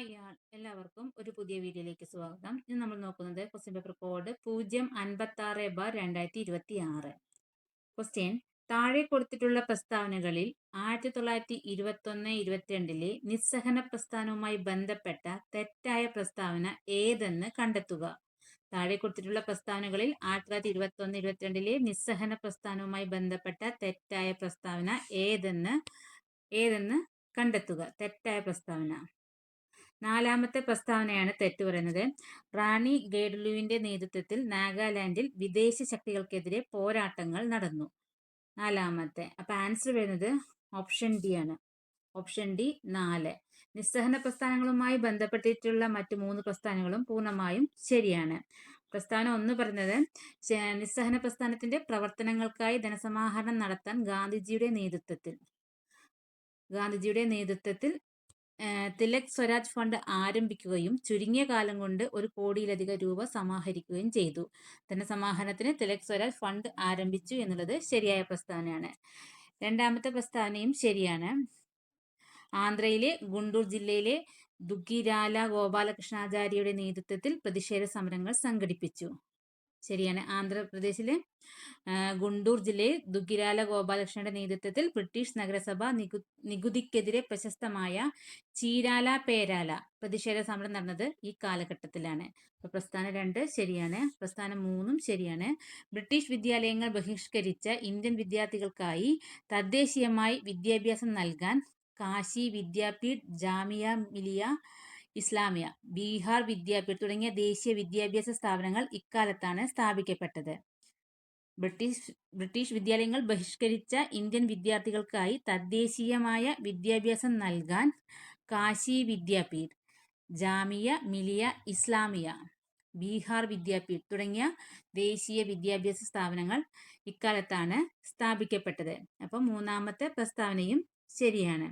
Hi ആൾ എല്ലാവർക്കും ഒരു പുതിയ വീഡിയോയിലേക്ക് സ്വാഗതം. ഇന്ന് നമ്മൾ നോക്കുന്നത് ക്വസ്റ്റ്യൻ പേപ്പർ കോഡ് 056/2026. ക്വസ്റ്റ്യൻ: താഴെ കൊടുത്തിട്ടുള്ള പ്രസ്താവനകളിൽ 1921-22 നിസ്സഹന പ്രസ്ഥാനവുമായി ബന്ധപ്പെട്ട തെറ്റായ പ്രസ്താവന ഏതെന്ന് കണ്ടെത്തുക. താഴെ കൊടുത്തിട്ടുള്ള പ്രസ്താവനകളിൽ 1921-22 നിസ്സഹന പ്രസ്ഥാനവുമായി ബന്ധപ്പെട്ട തെറ്റായ പ്രസ്താവന ഏതെന്ന് കണ്ടെത്തുക. തെറ്റായ പ്രസ്താവന. നാലാമത്തെ പ്രസ്താവനയാണ് തെറ്റ് പറയുന്നത്. റാണി ഗൈഡിൻലുവിന്റെ നേതൃത്വത്തിൽ നാഗാലാൻഡിൽ വിദേശ ശക്തികൾക്കെതിരെ പോരാട്ടങ്ങൾ നടന്നു. നാലാമത്തെ. അപ്പൊ ആൻസർ വരുന്നത് ഓപ്ഷൻ ഡി ആണ്. Option D 4. നിസ്സഹന പ്രസ്ഥാനങ്ങളുമായി ബന്ധപ്പെട്ടിട്ടുള്ള മറ്റു 3 പ്രസ്ഥാനങ്ങളും പൂർണ്ണമായും ശരിയാണ്. പ്രസ്താവന 1 പറയുന്നത് നിസ്സഹന പ്രസ്ഥാനത്തിന്റെ പ്രവർത്തനങ്ങൾക്കായി ധനസമാഹരണം നടത്താൻ ഗാന്ധിജിയുടെ നേതൃത്വത്തിൽ തിലക് സ്വരാജ് ഫണ്ട് ആരംഭിക്കുകയും ചുരുങ്ങിയ കാലം കൊണ്ട് 1 കോടിയിലധികം രൂപ സമാഹരിക്കുകയും ചെയ്തു. ധനസമാഹരണത്തിന് തിലക് സ്വരാജ് ഫണ്ട് ആരംഭിച്ചു എന്നുള്ളത് ശരിയായ പ്രസ്താവനയാണ്. രണ്ടാമത്തെ പ്രസ്താവനയും ശരിയാണ്. ആന്ധ്രയിലെ ഗുണ്ടൂർ ജില്ലയിലെ ദുഗ്ഗിരാല ഗോപാലകൃഷ്ണാചാര്യയുടെ നേതൃത്വത്തിൽ പ്രതിഷേധ സമരങ്ങൾ സംഘടിപ്പിച്ചു. ശരിയാണ്. ആന്ധ്രാപ്രദേശിലെ ഗുണ്ടൂർ ജില്ലയിൽ ദുഗ്ഗിരാല ഗോപാലകൃഷ്ണന്റെ നേതൃത്വത്തിൽ ബ്രിട്ടീഷ് നഗരസഭ നികുതിക്കെതിരെ പ്രശസ്തമായ ചീരാല പേരാല പ്രതിഷേധ സമരം നടന്നത് ഈ കാലഘട്ടത്തിലാണ്. അപ്പൊ പ്രസ്ഥാനം 2 ശരിയാണ്. പ്രസ്ഥാനം 3 ശരിയാണ്. ബ്രിട്ടീഷ് വിദ്യാലയങ്ങൾ ബഹിഷ്കരിച്ച ഇന്ത്യൻ വിദ്യാർത്ഥികൾക്കായി തദ്ദേശീയമായി വിദ്യാഭ്യാസം നൽകാൻ കാശി വിദ്യാപീഠ്, ജാമിയ മിലിയ ഇസ്ലാമിയ, ബീഹാർ വിദ്യാപീഠ് തുടങ്ങിയ ദേശീയ വിദ്യാഭ്യാസ സ്ഥാപനങ്ങൾ ഇക്കാലത്താണ് സ്ഥാപിക്കപ്പെട്ടത്. ബ്രിട്ടീഷ് വിദ്യാലയങ്ങൾ ബഹിഷ്കരിച്ച ഇന്ത്യൻ വിദ്യാർത്ഥികൾക്കായി തദ്ദേശീയമായ വിദ്യാഭ്യാസം നൽകാൻ കാശി വിദ്യാപീഠ്, ജാമിയ മിലിയ ഇസ്ലാമിയ, ബീഹാർ വിദ്യാപീഠ് തുടങ്ങിയ ദേശീയ വിദ്യാഭ്യാസ സ്ഥാപനങ്ങൾ ഇക്കാലത്താണ് സ്ഥാപിക്കപ്പെട്ടത്. അപ്പം 3ാമത്തെ പ്രസ്താവനയും ശരിയാണ്.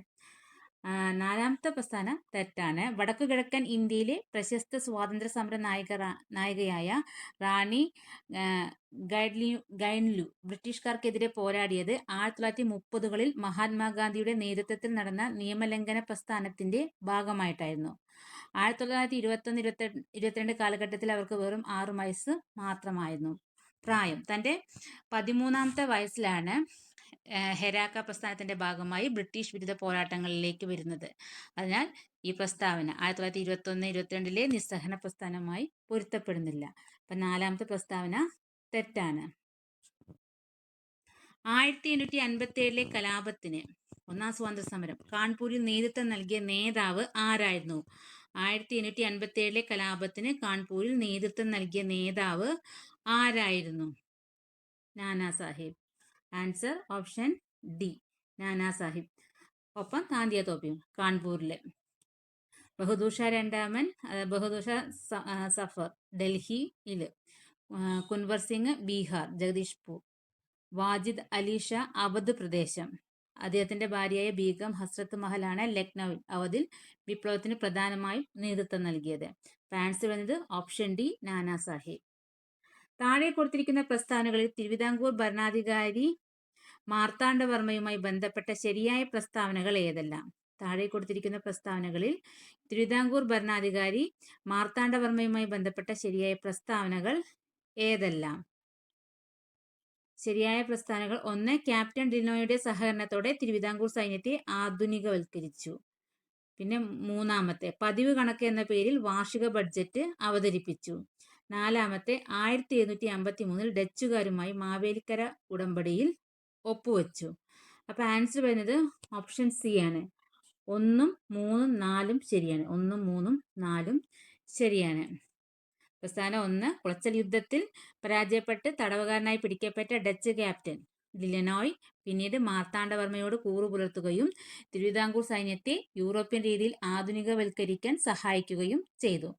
4ാമത്തെ പ്രസ്താവന തെറ്റാണ്. വടക്കു കിഴക്കൻ ഇന്ത്യയിലെ പ്രശസ്ത സ്വാതന്ത്ര്യ സമര നായികയായ റാണി ഗൈഡിൻലു ബ്രിട്ടീഷുകാർക്കെതിരെ പോരാടിയത് 1930കളിൽ മഹാത്മാഗാന്ധിയുടെ നേതൃത്വത്തിൽ നടന്ന നിയമലംഘന പ്രസ്ഥാനത്തിന്റെ ഭാഗമായിട്ടായിരുന്നു. 1921-22 കാലഘട്ടത്തിൽ അവർക്ക് വെറും 6 വയസ്സ് മാത്രമായിരുന്നു പ്രായം. തന്റെ 13ാമത്തെ വയസ്സിലാണ് ഹെരാക്ക പ്രസ്ഥാനത്തിന്റെ ഭാഗമായി ബ്രിട്ടീഷ് വിരുദ്ധ പോരാട്ടങ്ങളിലേക്ക് വരുന്നത്. അതിനാൽ ഈ പ്രസ്താവന 1921-22 നിസ്സഹന പ്രസ്ഥാനവുമായി പൊരുത്തപ്പെടുന്നില്ല. അപ്പൊ 4ാമത്തെ പ്രസ്താവന തെറ്റാണ്. 1857 കലാപത്തിന് 1ാം സ്വാതന്ത്ര്യ സമരം കാൺപൂരിൽ നേതൃത്വം നൽകിയ നേതാവ് ആരായിരുന്നു? 1857 കലാപത്തിന് കാൺപൂരിൽ നേതൃത്വം നൽകിയ നേതാവ് ആരായിരുന്നു? Nana Sahib. Answer option D, Nana Sahib. ഒപ്പം താന്തിയ തോപ്പിയും കാൺപൂരിലെ. ബഹദൂർ ഷാ രണ്ടാമൻ, ബഹദൂർ ഷാ സഫർ ഡൽഹിയിൽ, കുൻവർ സിംഗ് ബീഹാർ ജഗദീഷ്പൂർ, വാജിദ് അലി ഷാ അവധ് പ്രദേശം, അദ്ദേഹത്തിന്റെ ഭാര്യയായ ബീഗം ഹസ്രത്ത് മഹലാണ് ലക്നൌവിൽ അവധിൽ വിപ്ലവത്തിന് പ്രധാനമായും നേതൃത്വം നൽകിയത്. ആൻസർ വരുന്നത് ഓപ്ഷൻ ഡി, നാനാ സാഹിബ്. താഴെ കൊടുത്തിരിക്കുന്ന പ്രസ്താവനകളിൽ തിരുവിതാംകൂർ ഭരണാധികാരി മാർത്താണ്ഡവർമ്മയുമായി ബന്ധപ്പെട്ട ശരിയായ പ്രസ്താവനകൾ ഏതെല്ലാം? താഴെ കൊടുത്തിരിക്കുന്ന പ്രസ്താവനകളിൽ തിരുവിതാംകൂർ ഭരണാധികാരി മാർത്താണ്ഡവർമ്മയുമായി ബന്ധപ്പെട്ട ശരിയായ പ്രസ്താവനകൾ ഏതെല്ലാം? ശരിയായ പ്രസ്താവനകൾ: 1. ക്യാപ്റ്റൻ ഡിനോയുടെ സഹകരണത്തോടെ തിരുവിതാംകൂർ സൈന്യത്തെ ആധുനികവൽക്കരിച്ചു. പിന്നെ 3ാമത്തെ, പതിവ് കണക്ക് എന്ന പേരിൽ വാർഷിക ബഡ്ജറ്റ് അവതരിപ്പിച്ചു. 4ാമത്തെ, 1753 ഡച്ചുകാരുമായി മാവേലിക്കര ഉടമ്പടിയിൽ ഒപ്പുവെച്ചു. അപ്പൊ ആൻസർ വരുന്നത് ഓപ്ഷൻ സി ആണ്. 1, 3, 4 ശരിയാണ്. 1, 3, 4 ശരിയാണ്. പ്രസ്താവന 1. കുളച്ചൽ യുദ്ധത്തിൽ പരാജയപ്പെട്ട് തടവുകാരനായി പിടിക്കപ്പെട്ട ഡച്ച് ക്യാപ്റ്റൻ ഡിലനോയ് പിന്നീട് മാർത്താണ്ഡവർമ്മയോട് കൂറു പുലർത്തുകയും തിരുവിതാംകൂർ സൈന്യത്തെ യൂറോപ്യൻ രീതിയിൽ ആധുനികവൽക്കരിക്കാൻ സഹായിക്കുകയും ചെയ്തു.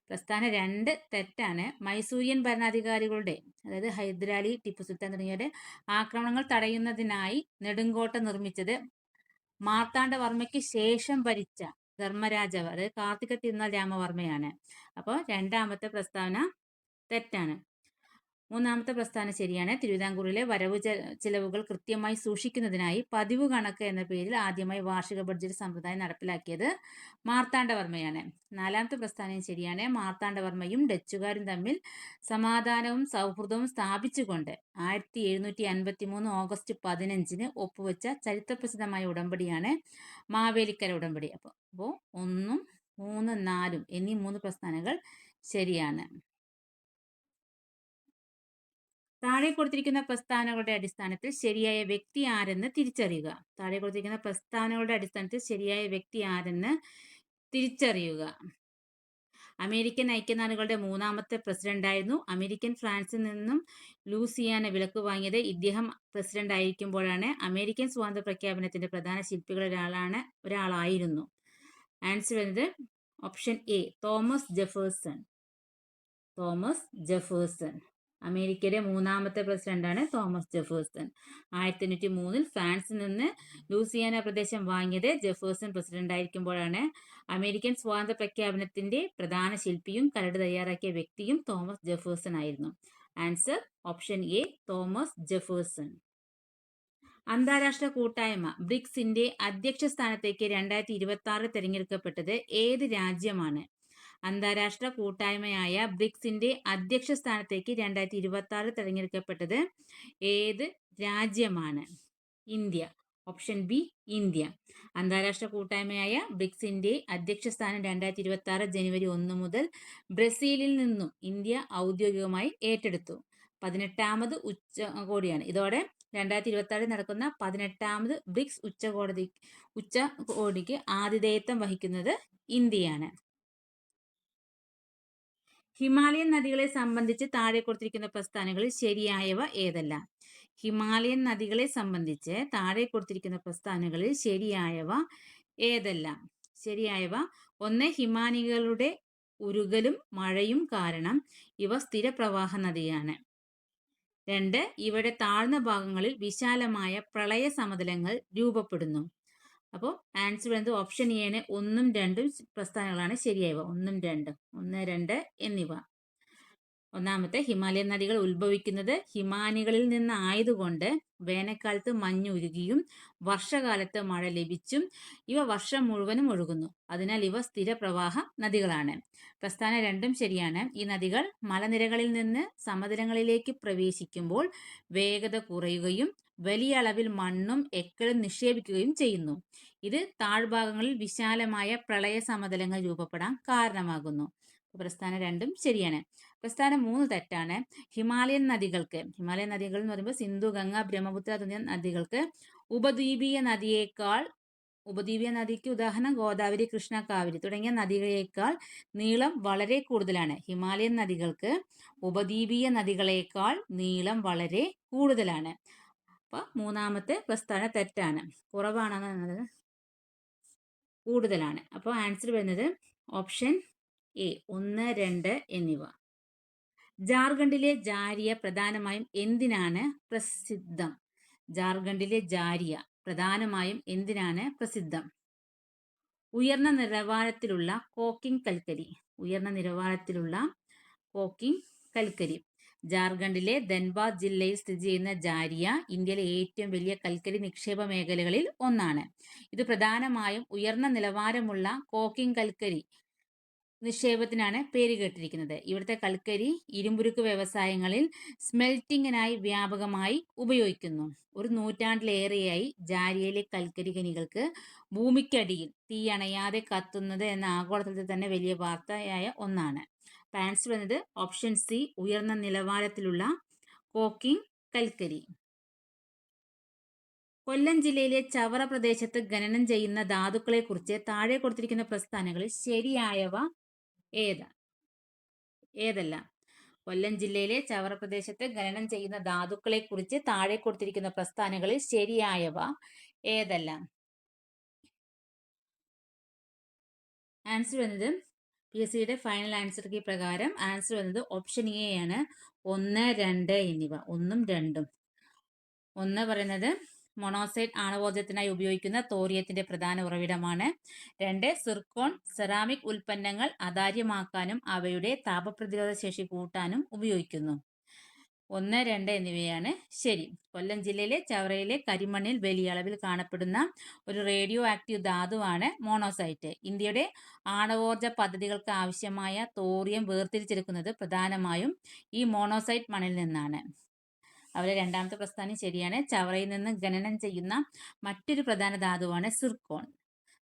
പ്രസ്താവന 2 തെറ്റാണ്. മൈസൂരിയൻ ഭരണാധികാരികളുടെ, അതായത് ഹൈദരാലി, ടിപ്പു സുൽത്താൻ തുടങ്ങിയവരുടെ ആക്രമണങ്ങൾ തടയുന്നതിനായി നെടുങ്കോട്ട നിർമ്മിച്ചത് മാർത്താണ്ഡവർമ്മയ്ക്ക് ശേഷം ഭരിച്ച ധർമ്മരാജാവ്, അതായത് കാർത്തിക തിരുനാൾ രാമവർമ്മയാണ്. അപ്പോൾ 2ാമത്തെ പ്രസ്താവന തെറ്റാണ്. മൂന്നാമത്തെ പ്രസ്താവന ശരിയാണ്. തിരുവിതാംകൂറിലെ വരവ് ചിലവുകൾ കൃത്യമായി സൂക്ഷിക്കുന്നതിനായി പതിവ് കണക്ക് എന്ന പേരിൽ ആദ്യമായി വാർഷിക ബഡ്ജറ്റ് സമ്പ്രദായം നടപ്പിലാക്കിയത് മാർത്താണ്ഡവർമ്മയാണ്. നാലാമത്തെ പ്രസ്താവനയും ശരിയാണ്. മാർത്താണ്ഡവർമ്മയും ഡച്ചുകാരും തമ്മിൽ സമാധാനവും സൗഹൃദവും സ്ഥാപിച്ചുകൊണ്ട് 1753 ഓഗസ്റ്റ് 15 ഒപ്പുവെച്ച ചരിത്രപ്രസിദ്ധമായ ഉടമ്പടിയാണ് മാവേലിക്കര ഉടമ്പടി. അപ്പോൾ 1, 3, 4 എന്നീ 3 പ്രസ്താവനകൾ ശരിയാണ്. താഴെ കൊടുത്തിരിക്കുന്ന പ്രസ്താവനകളുടെ അടിസ്ഥാനത്തിൽ ശരിയായ വ്യക്തി ആരെന്ന് തിരിച്ചറിയുക. താഴെ കൊടുത്തിരിക്കുന്ന പ്രസ്താവനകളുടെ അടിസ്ഥാനത്തിൽ ശരിയായ വ്യക്തി ആരെന്ന് തിരിച്ചറിയുക. അമേരിക്കൻ ഐക്യനാടുകളുടെ 3ാമത്തെ പ്രസിഡന്റായിരുന്നു. അമേരിക്കൻ ഫ്രാൻസിൽ നിന്നും ലൂസിയാന വിലക്ക് വാങ്ങിയത് ഇദ്ദേഹം പ്രസിഡന്റ് ആയിരിക്കുമ്പോഴാണ്. അമേരിക്കൻ സ്വാതന്ത്ര്യ പ്രഖ്യാപനത്തിന്റെ പ്രധാന ശില്പികളിൽ ഒരാളായിരുന്നു. ആൻസർ വരുന്നത് option A, Thomas Jefferson. Thomas Jefferson അമേരിക്കയുടെ 3ാമത്തെ പ്രസിഡന്റാണ് തോമസ് ജെഫേഴ്സൺ. 1803 ഫ്രാൻസിൽ നിന്ന് ലൂസിയാന പ്രദേശം വാങ്ങിയത് ജെഫേഴ്സൺ പ്രസിഡന്റ് ആയിരിക്കുമ്പോഴാണ്. അമേരിക്കൻ സ്വാതന്ത്ര്യ പ്രഖ്യാപനത്തിന്റെ പ്രധാന ശില്പിയും കരട് തയ്യാറാക്കിയ വ്യക്തിയും തോമസ് ജെഫേഴ്സൺ ആയിരുന്നു. Answer option A, Thomas Jefferson. അന്താരാഷ്ട്ര കൂട്ടായ്മ ബ്രിക്സിന്റെ അധ്യക്ഷ സ്ഥാനത്തേക്ക് 2026 തിരഞ്ഞെടുക്കപ്പെട്ടത് ഏത് രാജ്യമാണ്? അന്താരാഷ്ട്ര കൂട്ടായ്മയായ ബ്രിക്സിന്റെ അധ്യക്ഷ സ്ഥാനത്തേക്ക് 2026 തിരഞ്ഞെടുക്കപ്പെട്ടത് ഏത് രാജ്യമാണ്? ഇന്ത്യ. Option B, India. അന്താരാഷ്ട്ര കൂട്ടായ്മയായ ബ്രിക്സിന്റെ അധ്യക്ഷ സ്ഥാനം 2026 ജനുവരി 1 മുതൽ ബ്രസീലിൽ നിന്നും ഇന്ത്യ ഔദ്യോഗികമായി ഏറ്റെടുത്തു. 18ാമത് ഉച്ചകോടിയാണ്. ഇതോടെ 2026 നടക്കുന്ന 18ാമത് ബ്രിക്സ് ഉച്ചകോടിക്ക് ആതിഥേയത്വം വഹിക്കുന്നത് ഇന്ത്യയാണ്. ഹിമാലയൻ നദികളെ സംബന്ധിച്ച് താഴെ കൊടുത്തിരിക്കുന്ന പ്രസ്താവനകളിൽ ശരിയായവ ഏതെല്ലാം? ഹിമാലയൻ നദികളെ സംബന്ധിച്ച് താഴെ കൊടുത്തിരിക്കുന്ന പ്രസ്താവനകളിൽ ശരിയായവ ഏതെല്ലാം? ശരിയായവ: 1, ഹിമാനികളുടെ ഉരുകലും മഴയും കാരണം ഇവ സ്ഥിരപ്രവാഹ നദിയാണ്. 2, ഇവയുടെ താഴ്ന്ന ഭാഗങ്ങളിൽ വിശാലമായ പ്രളയ സമതലങ്ങൾ രൂപപ്പെടുന്നു. അപ്പോൾ ആൻസർ വരുന്നത് ഓപ്ഷൻ എ ആണ്. 1ഉം 2ഉം പ്രസ്താവനകളാണ് ശരിയായവ. 1ഉം 2ഉം 1, 2 എന്നിവ. ഒന്നാമത്തെ, ഹിമാലയൻ നദികൾ ഉത്ഭവിക്കുന്നത് ഹിമാനികളിൽ നിന്നായതുകൊണ്ട് വേനൽക്കാലത്ത് മഞ്ഞ് ഉരുകിയും വർഷകാലത്ത് മഴ ലഭിച്ചും ഇവ വർഷം മുഴുവനും ഒഴുകുന്നു. അതിനാൽ ഇവ സ്ഥിരപ്രവാഹ നദികളാണ്. പ്രസ്താവന 2ഉം ശരിയാണ്. ഈ നദികൾ മലനിരകളിൽ നിന്ന് സമതലങ്ങളിലേക്ക് പ്രവേശിക്കുമ്പോൾ വേഗത കുറയുകയും വലിയ അളവിൽ മണ്ണും എക്കലും നിക്ഷേപിക്കുകയും ചെയ്യുന്നു. ഇത് താഴ്ഭാഗങ്ങളിൽ വിശാലമായ പ്രളയ സമതലങ്ങൾ രൂപപ്പെടാൻ കാരണമാകുന്നു. പ്രസ്താവന 2ഉം ശരിയാണ്. പ്രസ്താവന 3 തെറ്റാണ്. ഹിമാലയൻ നദികൾ എന്ന് പറയുമ്പോൾ സിന്ധു, ഗംഗ, ബ്രഹ്മപുത്ര തുടങ്ങിയ നദികൾക്ക് ഉപദ്വീപീയ നദിക്ക് ഉദാഹരണം ഗോദാവരി, കൃഷ്ണ, കാവേരി തുടങ്ങിയ നദികളേക്കാൾ നീളം വളരെ കൂടുതലാണ്. ഹിമാലയൻ നദികൾക്ക് ഉപദ്വീപീയ നദികളേക്കാൾ നീളം വളരെ കൂടുതലാണ്. അപ്പൊ 3ാമത്തെ പ്രസ്താവന തെറ്റാണ്. കുറവാണെന്നത് കൂടുതലാണ്. അപ്പോൾ ആൻസർ വരുന്നത് ഓപ്ഷൻ എ, 1, 2 എന്നിവ. ജാർഖണ്ഡിലെ ജാരിയ പ്രധാനമായും എന്തിനാണ് പ്രസിദ്ധം? ജാർഖണ്ഡിലെ ജാരിയ പ്രധാനമായും എന്തിനാണ് പ്രസിദ്ധം? ഉയർന്ന നിലവാരത്തിലുള്ള കോക്കിംഗ് കൽക്കരി. ഉയർന്ന നിലവാരത്തിലുള്ള കോക്കിംഗ് കൽക്കരി. ജാർഖണ്ഡിലെ ധൻബാദ് ജില്ലയിൽ സ്ഥിതി ചെയ്യുന്ന ജാരിയ ഇന്ത്യയിലെ ഏറ്റവും വലിയ കൽക്കരി നിക്ഷേപ മേഖലകളിൽ ഒന്നാണ്. ഇത് പ്രധാനമായും ഉയർന്ന നിലവാരമുള്ള കോക്കിംഗ് കൽക്കരി നിക്ഷേപത്തിനാണ് പേരുകേട്ടിരിക്കുന്നത്. ഇവിടുത്തെ കൽക്കരി ഇരുമ്പുരുക്ക് വ്യവസായങ്ങളിൽ സ്മെൽറ്റിങ്ങിനായി വ്യാപകമായി ഉപയോഗിക്കുന്നു. ഒരു നൂറ്റാണ്ടിലേറെയായി ജാരിയയിലെ കൽക്കരി ഖനികൾക്ക് ഭൂമിക്കടിയിൽ തീയണയാതെ കത്തുന്നത് എന്ന ആഗോളതലത്തിൽ തന്നെ വലിയ വാർത്തയായ ഒന്നാണ്. ആൻസർ വരുന്നത് ഓപ്ഷൻ സി, ഉയർന്ന നിലവാരത്തിലുള്ള കോക്കിംഗ് കൽക്കരി. കൊല്ലം ജില്ലയിലെ ചവറ പ്രദേശത്ത് ഖനനം ചെയ്യുന്ന ധാതുക്കളെ കുറിച്ച് താഴെ കൊടുത്തിരിക്കുന്ന പ്രസ്താവനകളിൽ ശരിയായവ ഏതെല്ലാം? കൊല്ലം ജില്ലയിലെ ചവറ പ്രദേശത്ത് ഖനനം ചെയ്യുന്ന ധാതുക്കളെ കുറിച്ച് താഴെ കൊടുത്തിരിക്കുന്ന പ്രസ്താവനകളിൽ ശരിയായവ ഏതെല്ലാം? ആൻസർ വരുന്നത് PSCയുടെ ഫൈനൽ ആൻസർ കീ പ്രകാരം ആൻസർ വരുന്നത് ഓപ്ഷൻ എ ആണ്. 1, 2 എന്നിവ. 1ഉം 2ഉം. 1 പറയുന്നത് മൊണോസൈറ്റ് ആണവോർജ്ജത്തിനായി ഉപയോഗിക്കുന്ന തോറിയത്തിന്റെ പ്രധാന ഉറവിടമാണ്. 2, സിർക്കോൺ സെറാമിക് ഉൽപ്പന്നങ്ങൾ അതാര്യമാക്കാനും അവയുടെ താപപ്രതിരോധ ശേഷി കൂട്ടാനും ഉപയോഗിക്കുന്നു. 1, 2 എന്നിവയാണ് ശരി. കൊല്ലം ജില്ലയിലെ ചവറയിലെ കരിമണ്ണിൽ വലിയ അളവിൽ കാണപ്പെടുന്ന ഒരു റേഡിയോ ആക്റ്റീവ് ധാതുവാണ് മോണോസൈറ്റ്. ഇന്ത്യയുടെ ആണവോർജ പദ്ധതികൾക്ക് ആവശ്യമായ തോറിയം വേർതിരിച്ചെടുക്കുന്നത് പ്രധാനമായും ഈ മോണോസൈറ്റ് മണ്ണിൽ നിന്നാണ്. അവരെ രണ്ടാമത്തെ പ്രസ്താവന ശരിയാണ്. ചവറയിൽ നിന്ന് ഖനനം ചെയ്യുന്ന മറ്റൊരു പ്രധാന ധാതുവാണ് സിർക്കോൺ.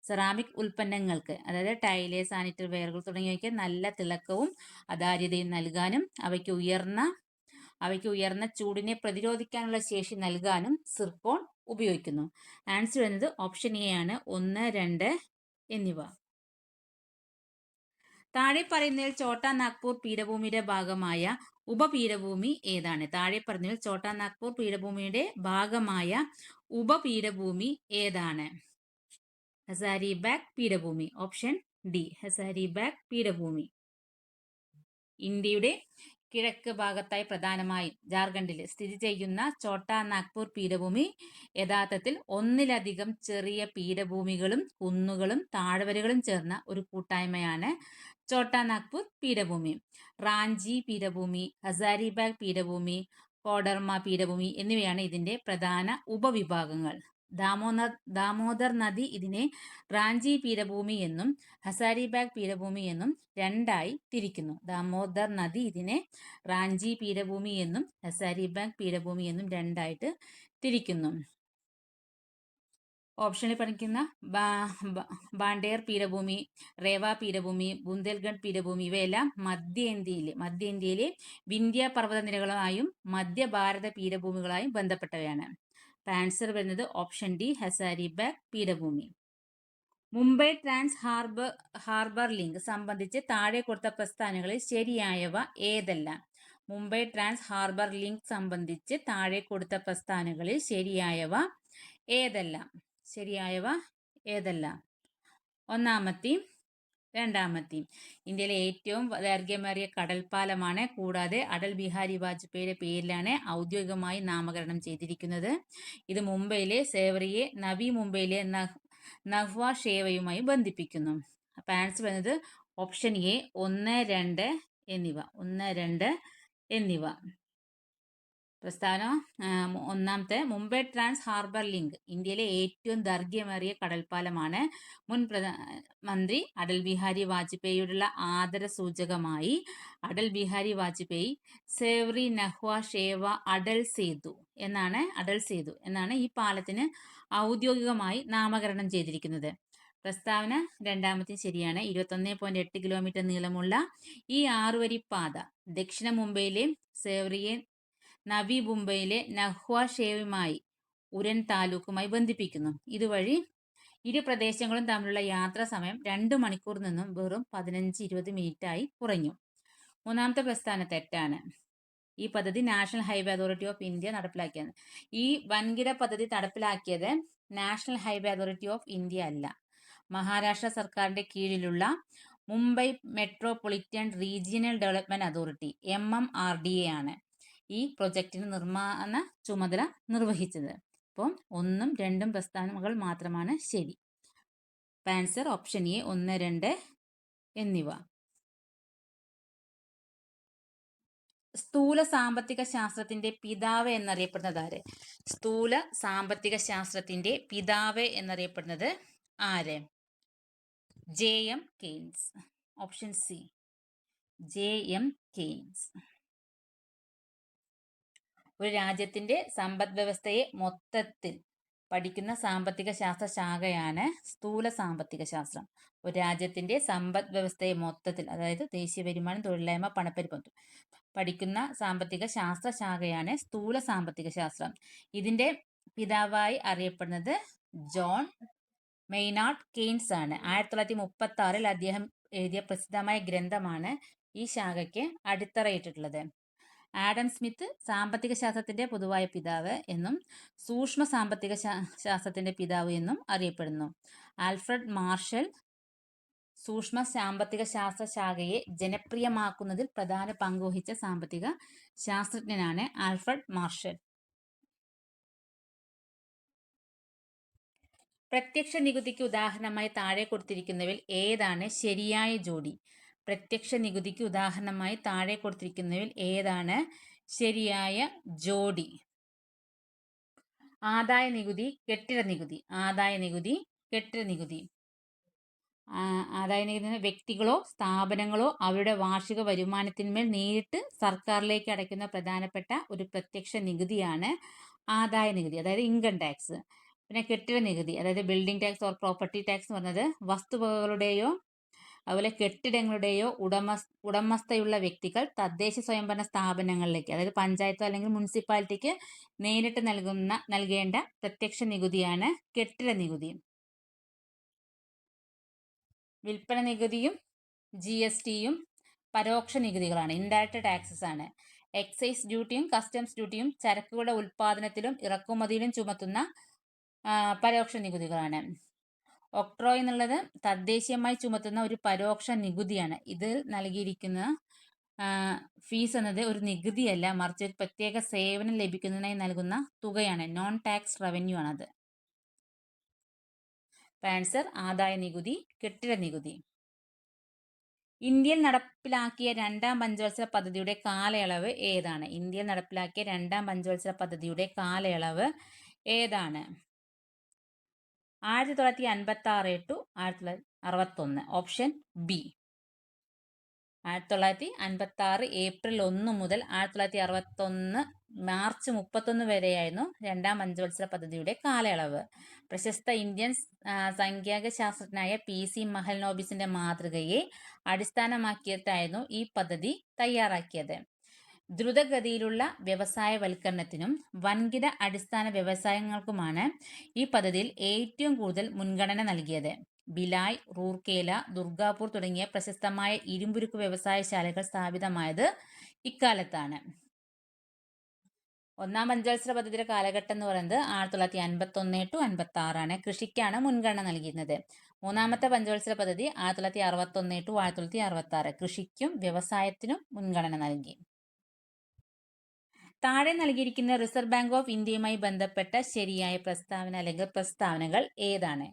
സെറാമിക് ഉൽപ്പന്നങ്ങൾക്ക്, അതായത് ടൈല്, സാനിറ്ററി വെയറുകൾ തുടങ്ങിയവയ്ക്ക് നല്ല തിളക്കവും അതാര്യതയും നൽകാനും അവയ്ക്ക് ഉയർന്ന ചൂടിനെ പ്രതിരോധിക്കാനുള്ള ശേഷി നൽകാനും സിർക്കോൺ ഉപയോഗിക്കുന്നു. ആൻസർ എന്നത് ഓപ്ഷൻ എ ആണ്, 1, 2 എന്നിവ. താഴെ പറയുന്നതിൽ ഛോട്ടാ നാഗ്പൂർ പീഠഭൂമിയുടെ ഭാഗമായ ഉപപീഠഭൂമി ഏതാണ്? താഴെ പറഞ്ഞതിൽ ഛോട്ടാ നാഗ്പൂർ പീഠഭൂമിയുടെ ഭാഗമായ ഉപപീഠഭൂമി ഏതാണ്? ഹസാരിബാഗ് പീഠഭൂമി. ഓപ്ഷൻ ഡി, ഹസാരിബാഗ് പീഠഭൂമി. ഇന്ത്യയുടെ കിഴക്ക് ഭാഗത്തായി പ്രധാനമായും ജാർഖണ്ഡിൽ സ്ഥിതി ചെയ്യുന്ന ഛോട്ടാ നാഗ്പൂർ പീഠഭൂമി യഥാർത്ഥത്തിൽ ഒന്നിലധികം ചെറിയ പീഠഭൂമികളും കുന്നുകളും താഴ്വരകളും ചേർന്ന ഒരു കൂട്ടായ്മയാണ് ഛോട്ടാ നാഗ്പൂർ പീഠഭൂമി. റാഞ്ചി പീഠഭൂമി, ഹസാരിബാഗ് പീഠഭൂമി, കോഡർമ പീഠഭൂമി എന്നിവയാണ് ഇതിന്റെ പ്രധാന ഉപവിഭാഗങ്ങൾ. ദാമോദർ നദി ഇതിനെ റാഞ്ചി പീഠഭൂമി എന്നും ഹസാരിബാഗ് പീഠഭൂമി എന്നും രണ്ടായി തിരിക്കുന്നു. ദാമോദർ നദി ഇതിനെ റാഞ്ചി പീഠഭൂമി എന്നും ഹസാരിബാഗ് പീഠഭൂമി എന്നും രണ്ടായിട്ട് തിരിക്കുന്നു. ഓപ്ഷനിൽ പഠിക്കുന്ന ബാണ്ടേർ പീഠഭൂമി, റേവ പീഠഭൂമി, ബുന്ദേൽഖണ്ഡ് പീഠഭൂമി ഇവയെല്ലാം മധ്യ ഇന്ത്യയിലെ വിന്ധ്യ പർവ്വതനിരകളുമായും മധ്യഭാരത പീഠഭൂമികളായും ബന്ധപ്പെട്ടവയാണ്. ആൻസർ വരുന്നത് ഓപ്ഷൻ ഡി, ഹസാരിബാഗ് പീഠഭൂമി. മുംബൈ ട്രാൻസ് ഹാർബർ ലിങ്ക് സംബന്ധിച്ച് താഴെ കൊടുത്ത പ്രസ്താവനകളിൽ ശരിയായവ ഏതെല്ലാം? മുംബൈ ട്രാൻസ് ഹാർബർ ലിങ്ക് സംബന്ധിച്ച് താഴെ കൊടുത്ത പ്രസ്താവനകളിൽ ശരിയായവ ഏതെല്ലാം? ഒന്നാമത്തെയും രണ്ടാമത്തെയും. ഇന്ത്യയിലെ ഏറ്റവും ദൈർഘ്യമേറിയ കടൽപ്പാലമാണ്. കൂടാതെ അടൽ ബിഹാരി വാജ്പേയിയുടെ പേരിലാണ് ഔദ്യോഗികമായി നാമകരണം ചെയ്തിരിക്കുന്നത്. ഇത് മുംബൈയിലെ സേവറിയെ നവി മുംബൈയിലെ നഹ്വ ഷേവയുമായി ബന്ധിപ്പിക്കുന്നു. അപ്പൊ ആൻസർ വരുന്നത് ഓപ്ഷൻ എ, 1, 2 എന്നിവ. പ്രസ്താവന ഒന്നാമത്തെ, മുംബൈ ട്രാൻസ് ഹാർബർ ലിങ്ക് ഇന്ത്യയിലെ ഏറ്റവും ദൈർഘ്യമേറിയ കടൽപ്പാലമാണ്. മുൻ പ്രധാനമന്ത്രി അടൽ ബിഹാരി വാജ്പേയിയോടുള്ള ആദര സൂചകമായി അടൽ ബിഹാരി വാജ്പേയി സേവറി നഹ്വ ഷേവ അടൽ സേതു എന്നാണ് ഈ പാലത്തിന് ഔദ്യോഗികമായി നാമകരണം ചെയ്തിരിക്കുന്നത്. പ്രസ്താവന രണ്ടാമത്തെ ശരിയാണ്. 21.8 കിലോമീറ്റർ നീളമുള്ള ഈ 6-വരി പാത ദക്ഷിണ മുംബൈയിലെ സേവറിയെ നവി മുംബൈയിലെ നഹ്വ ഷേവുമായി ഉരൻ താലൂക്കുമായി ബന്ധിപ്പിക്കുന്നു. ഇതുവഴി ഇരു പ്രദേശങ്ങളും തമ്മിലുള്ള യാത്രാ സമയം 2 മണിക്കൂറിൽ നിന്നും വെറും 15-20 മിനിറ്റായി കുറഞ്ഞു. മൂന്നാമത്തെ പ്രസ്താവന തെറ്റാണ്. ഈ പദ്ധതി national highway authority of India നടപ്പിലാക്കിയത്. ഈ വൻകിട പദ്ധതി നടപ്പിലാക്കിയത് national highway authority of India അല്ല, മഹാരാഷ്ട്ര സർക്കാരിന്റെ കീഴിലുള്ള Mumbai metropolitan regional development authority MMRDA ആണ് ഈ പ്രൊജക്ടിന് നിർമ്മാണ ചുമതല നിർവഹിച്ചത്. അപ്പോൾ 1, 2 പ്രസ്താവനകൾ മാത്രമാണ് ശരി. ആൻസർ ഓപ്ഷൻ എ, 1, 2 എന്നിവ. സ്ഥൂല സാമ്പത്തിക ശാസ്ത്രത്തിന്റെ പിതാവ് എന്നറിയപ്പെടുന്നത് ആര്? സ്ഥൂല സാമ്പത്തിക ശാസ്ത്രത്തിന്റെ പിതാവ് എന്നറിയപ്പെടുന്നത് ആര്? J.M. Keynes. Option C, J.M. Keynes. ഒരു രാജ്യത്തിന്റെ സമ്പദ് വ്യവസ്ഥയെ മൊത്തത്തിൽ പഠിക്കുന്ന സാമ്പത്തിക ശാസ്ത്ര ശാഖയാണ് സ്ഥൂല സാമ്പത്തിക ശാസ്ത്രം. ഒരു രാജ്യത്തിന്റെ സമ്പദ് വ്യവസ്ഥയെ മൊത്തത്തിൽ, അതായത് ദേശീയ വരുമാനം, തൊഴിലില്ലായ്മ, പണപ്പെരുപ്പം പഠിക്കുന്ന സാമ്പത്തിക ശാസ്ത്ര ശാഖയാണ് സ്ഥൂല സാമ്പത്തിക ശാസ്ത്രം. ഇതിന്റെ പിതാവായി അറിയപ്പെടുന്നത് ജോൺ മെയ്നാർഡ് കെയ്ൻസ് ആണ്. 1936 അദ്ദേഹം എഴുതിയ പ്രസിദ്ധമായ ഗ്രന്ഥമാണ് ഈ ശാഖയ്ക്ക് അടിത്തറയിട്ടിട്ടുള്ളത്. ആഡം സ്മിത്ത് സാമ്പത്തിക ശാസ്ത്രത്തിന്റെ പൊതുവായ പിതാവ് എന്നും സൂക്ഷ്മ സാമ്പത്തിക ശാസ്ത്രത്തിന്റെ പിതാവ് എന്നും അറിയപ്പെടുന്നു. ആൽഫ്രഡ് മാർഷൽ സൂക്ഷ്മ സാമ്പത്തിക ശാസ്ത്ര ശാഖയെ ജനപ്രിയമാക്കുന്നതിൽ പ്രധാന പങ്കുവഹിച്ച സാമ്പത്തിക ശാസ്ത്രജ്ഞനാണ് ആൽഫ്രഡ് മാർഷൽ. പ്രത്യക്ഷ നികുതിക്ക് ഉദാഹരണമായി താഴെ കൊടുത്തിരിക്കുന്നവയിൽ ഏതാണ് ശരിയായ ജോഡി? പ്രത്യക്ഷ നികുതിക്ക് ഉദാഹരണമായി താഴെ കൊടുത്തിരിക്കുന്നവയിൽ ഏതാണ് ശരിയായ ജോഡി. ആദായ നികുതി, കെട്ടിട നികുതി. ആദായ നികുതി, കെട്ടിട നികുതി. ആദായ നികുതി വ്യക്തികളോ സ്ഥാപനങ്ങളോ അവരുടെ വാർഷിക വരുമാനത്തിന്മേൽ നേരിട്ട് സർക്കാരിലേക്ക് അടയ്ക്കുന്ന പ്രധാനപ്പെട്ട ഒരു പ്രത്യക്ഷ നികുതിയാണ് ആദായ നികുതി, അതായത് ഇൻകം ടാക്സ്. പിന്നെ കെട്ടിട നികുതി, അതായത് building tax or property tax എന്ന് പറഞ്ഞത് വസ്തുവകകളുടെയോ അതുപോലെ കെട്ടിടങ്ങളുടെയോ ഉടമസ്ഥയുള്ള വ്യക്തികൾ തദ്ദേശ സ്വയംഭരണ സ്ഥാപനങ്ങളിലേക്ക്, അതായത് പഞ്ചായത്തോ അല്ലെങ്കിൽ മുനിസിപ്പാലിറ്റിക്ക് നേരിട്ട് നൽകേണ്ട പ്രത്യക്ഷ നികുതിയാണ് കെട്ടിട നികുതി. വിൽപ്പന നികുതിയും GSTയും പരോക്ഷ നികുതികളാണ്, ഇൻഡയറക്റ്റ് ടാക്സസ് ആണ്. എക്സൈസ് ഡ്യൂട്ടിയും കസ്റ്റംസ് ഡ്യൂട്ടിയും ചരക്കുകളുടെ ഉൽപാദനത്തിലും ഇറക്കുമതിയിലും ചുമത്തുന്ന പരോക്ഷ നികുതികളാണ്. ഒക്ട്രോയ് എന്നുള്ളത് തദ്ദേശീയമായി ചുമത്തുന്ന ഒരു പരോക്ഷ നികുതിയാണ്. ഇതിൽ നൽകിയിരിക്കുന്ന ഫീസ് എന്നത് ഒരു നികുതിയല്ല, മറിച്ച് ഒരു പ്രത്യേക സേവനം ലഭിക്കുന്നതിനായി നൽകുന്ന തുകയാണ്. നോൺ ടാക്സ് റവന്യൂ ആണത്. ആൻസർ ആദായ നികുതി, കെട്ടിട നികുതി. ഇന്ത്യയിൽ നടപ്പിലാക്കിയ രണ്ടാം പഞ്ചവത്സര പദ്ധതിയുടെ കാലയളവ് ഏതാണ്? ഇന്ത്യയിൽ നടപ്പിലാക്കിയ രണ്ടാം പഞ്ചവത്സര പദ്ധതിയുടെ കാലയളവ് ഏതാണ്? 1956 ടു 1961. Option B. 1956 ഏപ്രിൽ 1 മുതൽ 1961 മാർച്ച് 31 വരെയായിരുന്നു രണ്ടാം പഞ്ചവത്സര പദ്ധതിയുടെ കാലയളവ്. പ്രശസ്ത ഇന്ത്യൻ സംഖ്യാക ശാസ്ത്രജ്ഞനായ PC മഹൽനോബിസിന്റെ മാതൃകയെ അടിസ്ഥാനമാക്കിയിട്ടായിരുന്നു ഈ പദ്ധതി തയ്യാറാക്കിയത്. ദ്രുതഗതിയിലുള്ള വ്യവസായവൽക്കരണത്തിനും വൻകിട അടിസ്ഥാന വ്യവസായങ്ങൾക്കുമാണ് ഈ പദ്ധതിയിൽ ഏറ്റവും കൂടുതൽ മുൻഗണന നൽകിയത്. ഭിലായ്, റൂർക്കേല, ദുർഗാപൂർ തുടങ്ങിയ പ്രശസ്തമായ ഇരുമ്പുരുക്ക് വ്യവസായശാലകൾ സ്ഥാപിതമായത് ഇക്കാലത്താണ്. ഒന്നാം പഞ്ചവത്സര പദ്ധതിയുടെ കാലഘട്ടം എന്ന് പറയുന്നത് 1951 ടു 1956 കൃഷിക്കാണ് മുൻഗണന നൽകിയിരുന്നത്. മൂന്നാമത്തെ പഞ്ചവത്സര പദ്ധതി 1961 ടു 1966 കൃഷിക്കും വ്യവസായത്തിനും മുൻഗണന നൽകി. താഴെ നൽകിയിരിക്കുന്ന റിസർവ് ബാങ്ക് ഓഫ് ഇന്ത്യയുമായി ബന്ധപ്പെട്ട ശരിയായ പ്രസ്താവന അല്ലെങ്കിൽ പ്രസ്താവനകൾ ഏതാണ്?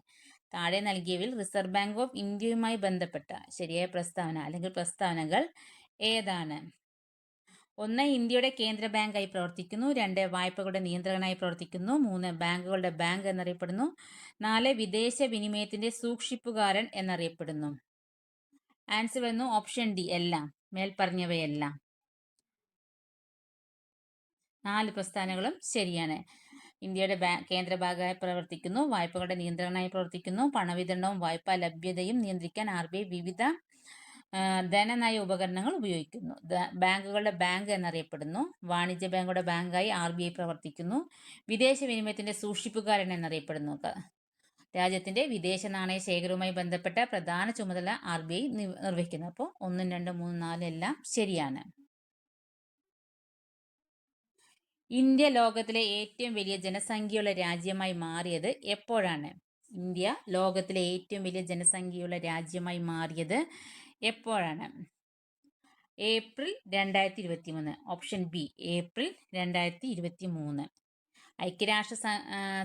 താഴെ നൽകിയവയിൽ റിസർവ് ബാങ്ക് ഓഫ് ഇന്ത്യയുമായി ബന്ധപ്പെട്ട ശരിയായ പ്രസ്താവന അല്ലെങ്കിൽ പ്രസ്താവനകൾ ഏതാണ്? 1. ഇന്ത്യയുടെ കേന്ദ്ര ബാങ്കായി പ്രവർത്തിക്കുന്നു. 2. വായ്പകളുടെ നിയന്ത്രകനായി പ്രവർത്തിക്കുന്നു. 3. ബാങ്കുകളുടെ ബാങ്ക് എന്നറിയപ്പെടുന്നു. 4. വിദേശ വിനിമയത്തിന്റെ സൂക്ഷിപ്പുകാരൻ എന്നറിയപ്പെടുന്നു. ആൻസർ വരുന്നു ഓപ്ഷൻ ഡി, എല്ലാം. മേൽപ്പറഞ്ഞവയെല്ലാം. 4 പ്രസ്താവനകളും ശരിയാണ്. ഇന്ത്യയുടെ കേന്ദ്ര ബാങ്കായി പ്രവർത്തിക്കുന്നു, വായ്പകളുടെ നിയന്ത്രണമായി പ്രവർത്തിക്കുന്നു, പണവിതരണവും വായ്പാ ലഭ്യതയും നിയന്ത്രിക്കാൻ RBI വിവിധ ധനനയ ഉപകരണങ്ങൾ ഉപയോഗിക്കുന്നു. ബാങ്കുകളുടെ ബാങ്ക് എന്നറിയപ്പെടുന്നു. വാണിജ്യ ബാങ്കുകളുടെ ബാങ്കായി RBI പ്രവർത്തിക്കുന്നു. വിദേശ വിനിമയത്തിന്റെ സൂക്ഷിപ്പുകാരൻ എന്നറിയപ്പെടുന്നു. രാജ്യത്തിന്റെ വിദേശ നാണയ ശേഖരവുമായി ബന്ധപ്പെട്ട പ്രധാന ചുമതല RBI നിർവഹിക്കുന്നു. അപ്പോൾ 1, 2, 3, 4 എല്ലാം ശരിയാണ്. ഇന്ത്യ ലോകത്തിലെ ഏറ്റവും വലിയ ജനസംഖ്യയുള്ള രാജ്യമായി മാറിയത് എപ്പോഴാണ്? ഇന്ത്യ ലോകത്തിലെ ഏറ്റവും വലിയ ജനസംഖ്യയുള്ള രാജ്യമായി മാറിയത് എപ്പോഴാണ്? ഏപ്രിൽ 2023. Option B, April 2023. ഐക്യരാഷ്ട്ര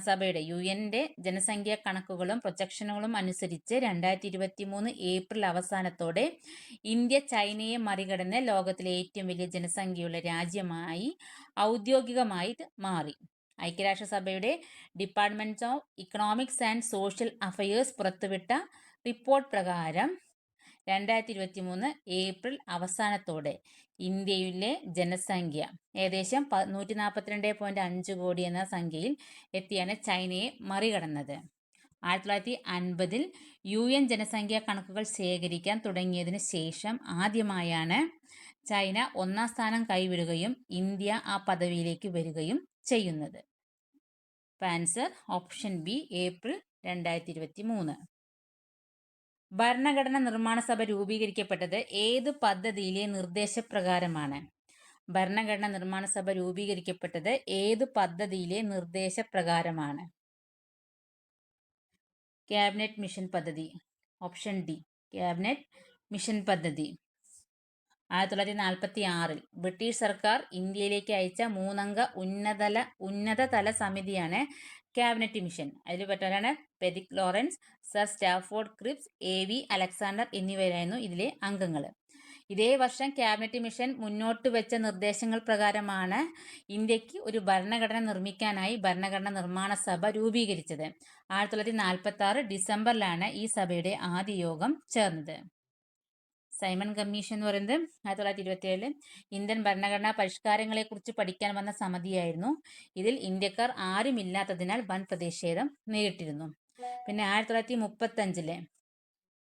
സഭയുടെ UN-ന്റെ ജനസംഖ്യാ കണക്കുകളും പ്രൊജക്ഷനുകളും അനുസരിച്ച് 2023 ഏപ്രിൽ അവസാനത്തോടെ ഇന്ത്യ ചൈനയെ മറികടന്ന് ലോകത്തിലെ ഏറ്റവും വലിയ ജനസംഖ്യയുള്ള രാജ്യമായി ഔദ്യോഗികമായി മാറി. ഐക്യരാഷ്ട്രസഭയുടെ department of economics and social affairs പുറത്തുവിട്ട റിപ്പോർട്ട് പ്രകാരം 2023 ഏപ്രിൽ അവസാനത്തോടെ ഇന്ത്യയിലെ ജനസംഖ്യ ഏകദേശം 142.5 കോടി എന്ന സംഖ്യയിൽ എത്തിയാണ് ചൈനയെ മറികടന്നത്. 1950 UN ജനസംഖ്യാ കണക്കുകൾ ശേഖരിക്കാൻ തുടങ്ങിയതിന് ശേഷം ആദ്യമായാണ് ചൈന 1ാം സ്ഥാനം കൈവിടുകയും ഇന്ത്യ ആ പദവിയിലേക്ക് വരികയും ചെയ്യുന്നത്. Answer option B, April 2023. ഭരണഘടനാ നിർമ്മാണ സഭ രൂപീകരിക്കപ്പെട്ടത് ഏത് പദ്ധതിയിലെ നിർദ്ദേശപ്രകാരമാണ്? ഭരണഘടനാ നിർമ്മാണ സഭ രൂപീകരിക്കപ്പെട്ടത് ഏത് പദ്ധതിയിലെ നിർദ്ദേശപ്രകാരമാണ്? ക്യാബിനറ്റ് മിഷൻ പദ്ധതി. ഓപ്ഷൻ ഡി, ക്യാബിനറ്റ് മിഷൻ പദ്ധതി. 1946 ബ്രിട്ടീഷ് സർക്കാർ ഇന്ത്യയിലേക്ക് അയച്ച 3 അംഗ ഉന്നതതല സമിതിയാണ് ക്യാബിനറ്റ് മിഷൻ. അതിൽ പെട്ടവരാണ് Pethick Lawrence, sir Stafford Cripps, AV Alexander എന്നിവരായിരുന്നു ഇതിലെ അംഗങ്ങൾ. ഇതേ വർഷം ക്യാബിനറ്റ് മിഷൻ മുന്നോട്ട് വെച്ച നിർദ്ദേശങ്ങൾ പ്രകാരമാണ് ഇന്ത്യക്ക് ഒരു ഭരണഘടന നിർമ്മിക്കാനായി ഭരണഘടനാ നിർമ്മാണ സഭ രൂപീകരിച്ചത്. 1946 ഡിസംബറിലാണ് ഈ സഭയുടെ ആദ്യ യോഗം ചേർന്നത്. സൈമൺ കമ്മീഷൻ എന്ന് പറയുന്നത് 1927 ഇന്ത്യൻ ഭരണഘടനാ പരിഷ്കാരങ്ങളെക്കുറിച്ച് പഠിക്കാൻ വന്ന സമിതിയായിരുന്നു. ഇതിൽ ഇന്ത്യക്കാർ ആരുമില്ലാത്തതിനാൽ വൻ പ്രതിഷേധം നേരിട്ടിരുന്നു. പിന്നെ 1935